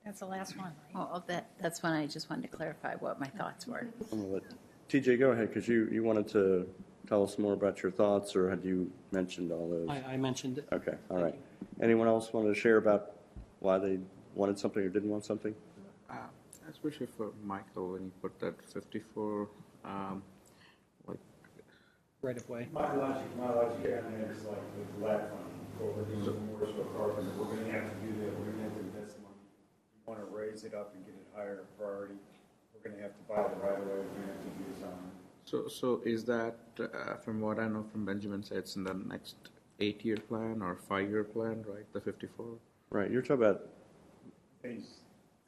that's the last one, right? Oh, that's when I just wanted to clarify what my thoughts were. I'm going to let TJ go ahead, because you wanted to tell us more about your thoughts, or had you mentioned all those? I mentioned it. Okay, all right. Anyone else wanted to share about why they wanted something or didn't want something? Especially for Michael, when you put that 54, Right of way. My logic is like the lab fund, over the Morrisville Carpenter, we're going to have to do that, we're going to have to invest money. We want to raise it up and get it higher priority. We're going to have to buy the right of way, we're going to have to do design. So is that, from what I know from Benjamin said, it's in the next 8-year plan or 5-year plan, right? The 54? Right, you're talking about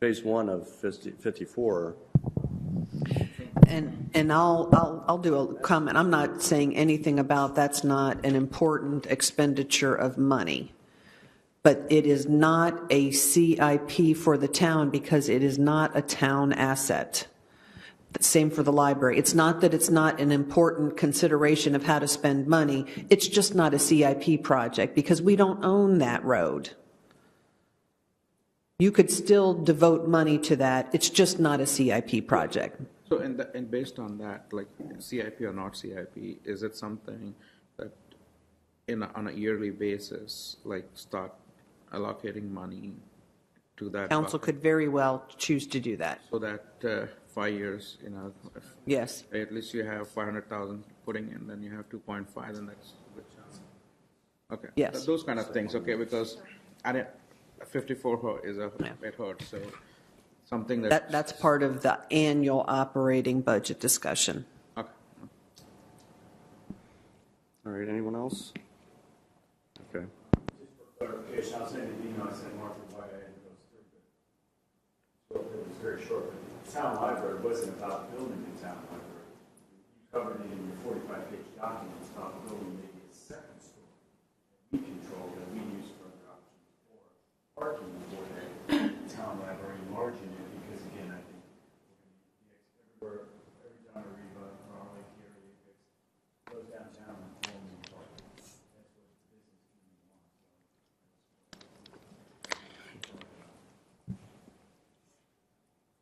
phase 1 of 54. And I'll do a comment. I'm not saying anything about that's not an important expenditure of money, but it is not a CIP for the town because it is not a town asset. Same for the library. It's not that it's not an important consideration of how to spend money. It's just not a CIP project because we don't own that road. You could still devote money to that. It's just not a CIP project. So, and based on that, like CIP or not CIP, is it something that on a yearly basis, like start allocating money to that? Council bucket? could very well choose to do that. So that 5 years, if yes, at least you have 500,000 putting in, then you have 2.5, and that's a good chance. Okay. Yes. Those kind of things. Okay, because 54 is it hurts. So something that's part of the annual operating budget discussion. Okay. All right. Anyone else? Okay. Just for clarification, I'll send an email. I sent Martha why I had those through, but it was very short. But the town library wasn't about building the town library. You covered it in your 45-page document. It's about building maybe a second story that we control, that we use for other options, or parking for the town library, enlarging it, because again, I think everywhere, every time I read about Raleigh, Gary, goes downtown and forms and park. That's what the business community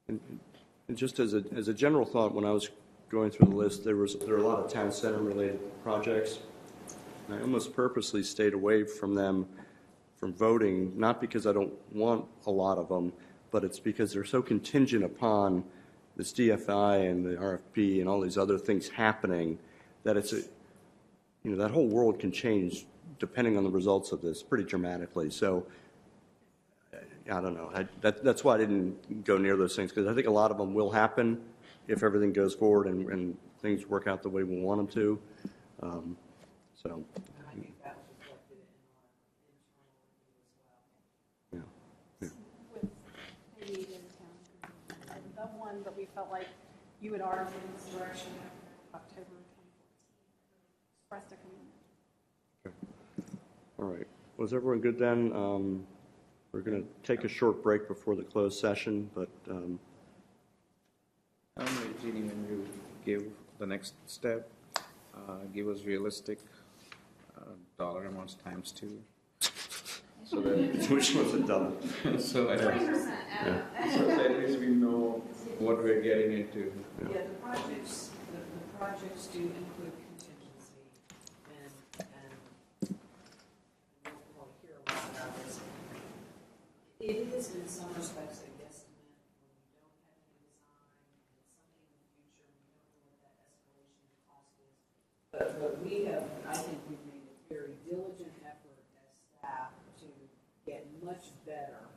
wants. And just as a general thought, when I was going through the list, there are a lot of town center related projects. And I almost purposely stayed away from them, from voting, not because I don't want a lot of them, but it's because they're so contingent upon this DFI and the RFP and all these other things happening that it's that whole world can change depending on the results of this pretty dramatically. So I don't know. That's why I didn't go near those things, because I think a lot of them will happen if everything goes forward and things work out the way we want them to. So. I think that was reflected in our internal review as well. With maybe in town, and the one that we felt like you would argue in this direction after October 2014 expressed a commitment. All right. Was everyone good then? We're going to take a short break before the closed session, but Jeannie, when you give the next step, give us realistic dollar amounts times 2. So that which was a double. so at least, Yeah. so at least we know what we're getting into. Yeah, the projects do include contingency, and we'll hear a lot about this. It is in some respects a guesstimate when you don't have any design, and it's something in the future, we don't know what that escalation cost is. But we have, I think we've made a very diligent effort as staff to get much better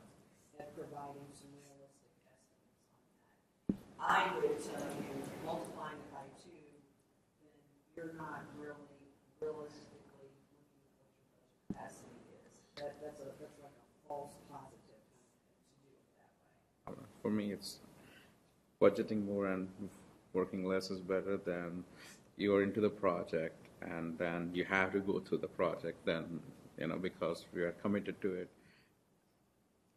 at providing some realistic estimates on that. I would tell you, multiplying it by 2, then you're not really realistically looking at what your budget capacity is. That's like a false positive to do it that way. For me, it's budgeting more and working less is better than you're into the project and then you have to go through the project then, because we are committed to it,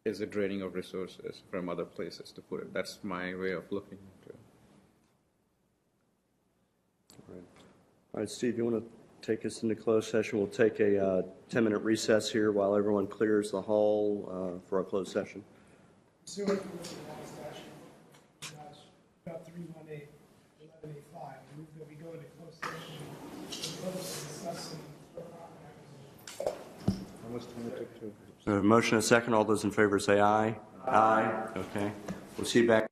is a draining of resources from other places to put it. That's my way of looking into it. All right, Steve, you want to take us into closed session? We'll take a 10-minute recess here while everyone clears the hall for our closed session. Pursuant to the last statute, about 318, 11A5, move that we go into closed session and discuss some acquisition. How much time it took to? So, motion and a second. All those in favor say aye. Aye. Okay. We'll see you back.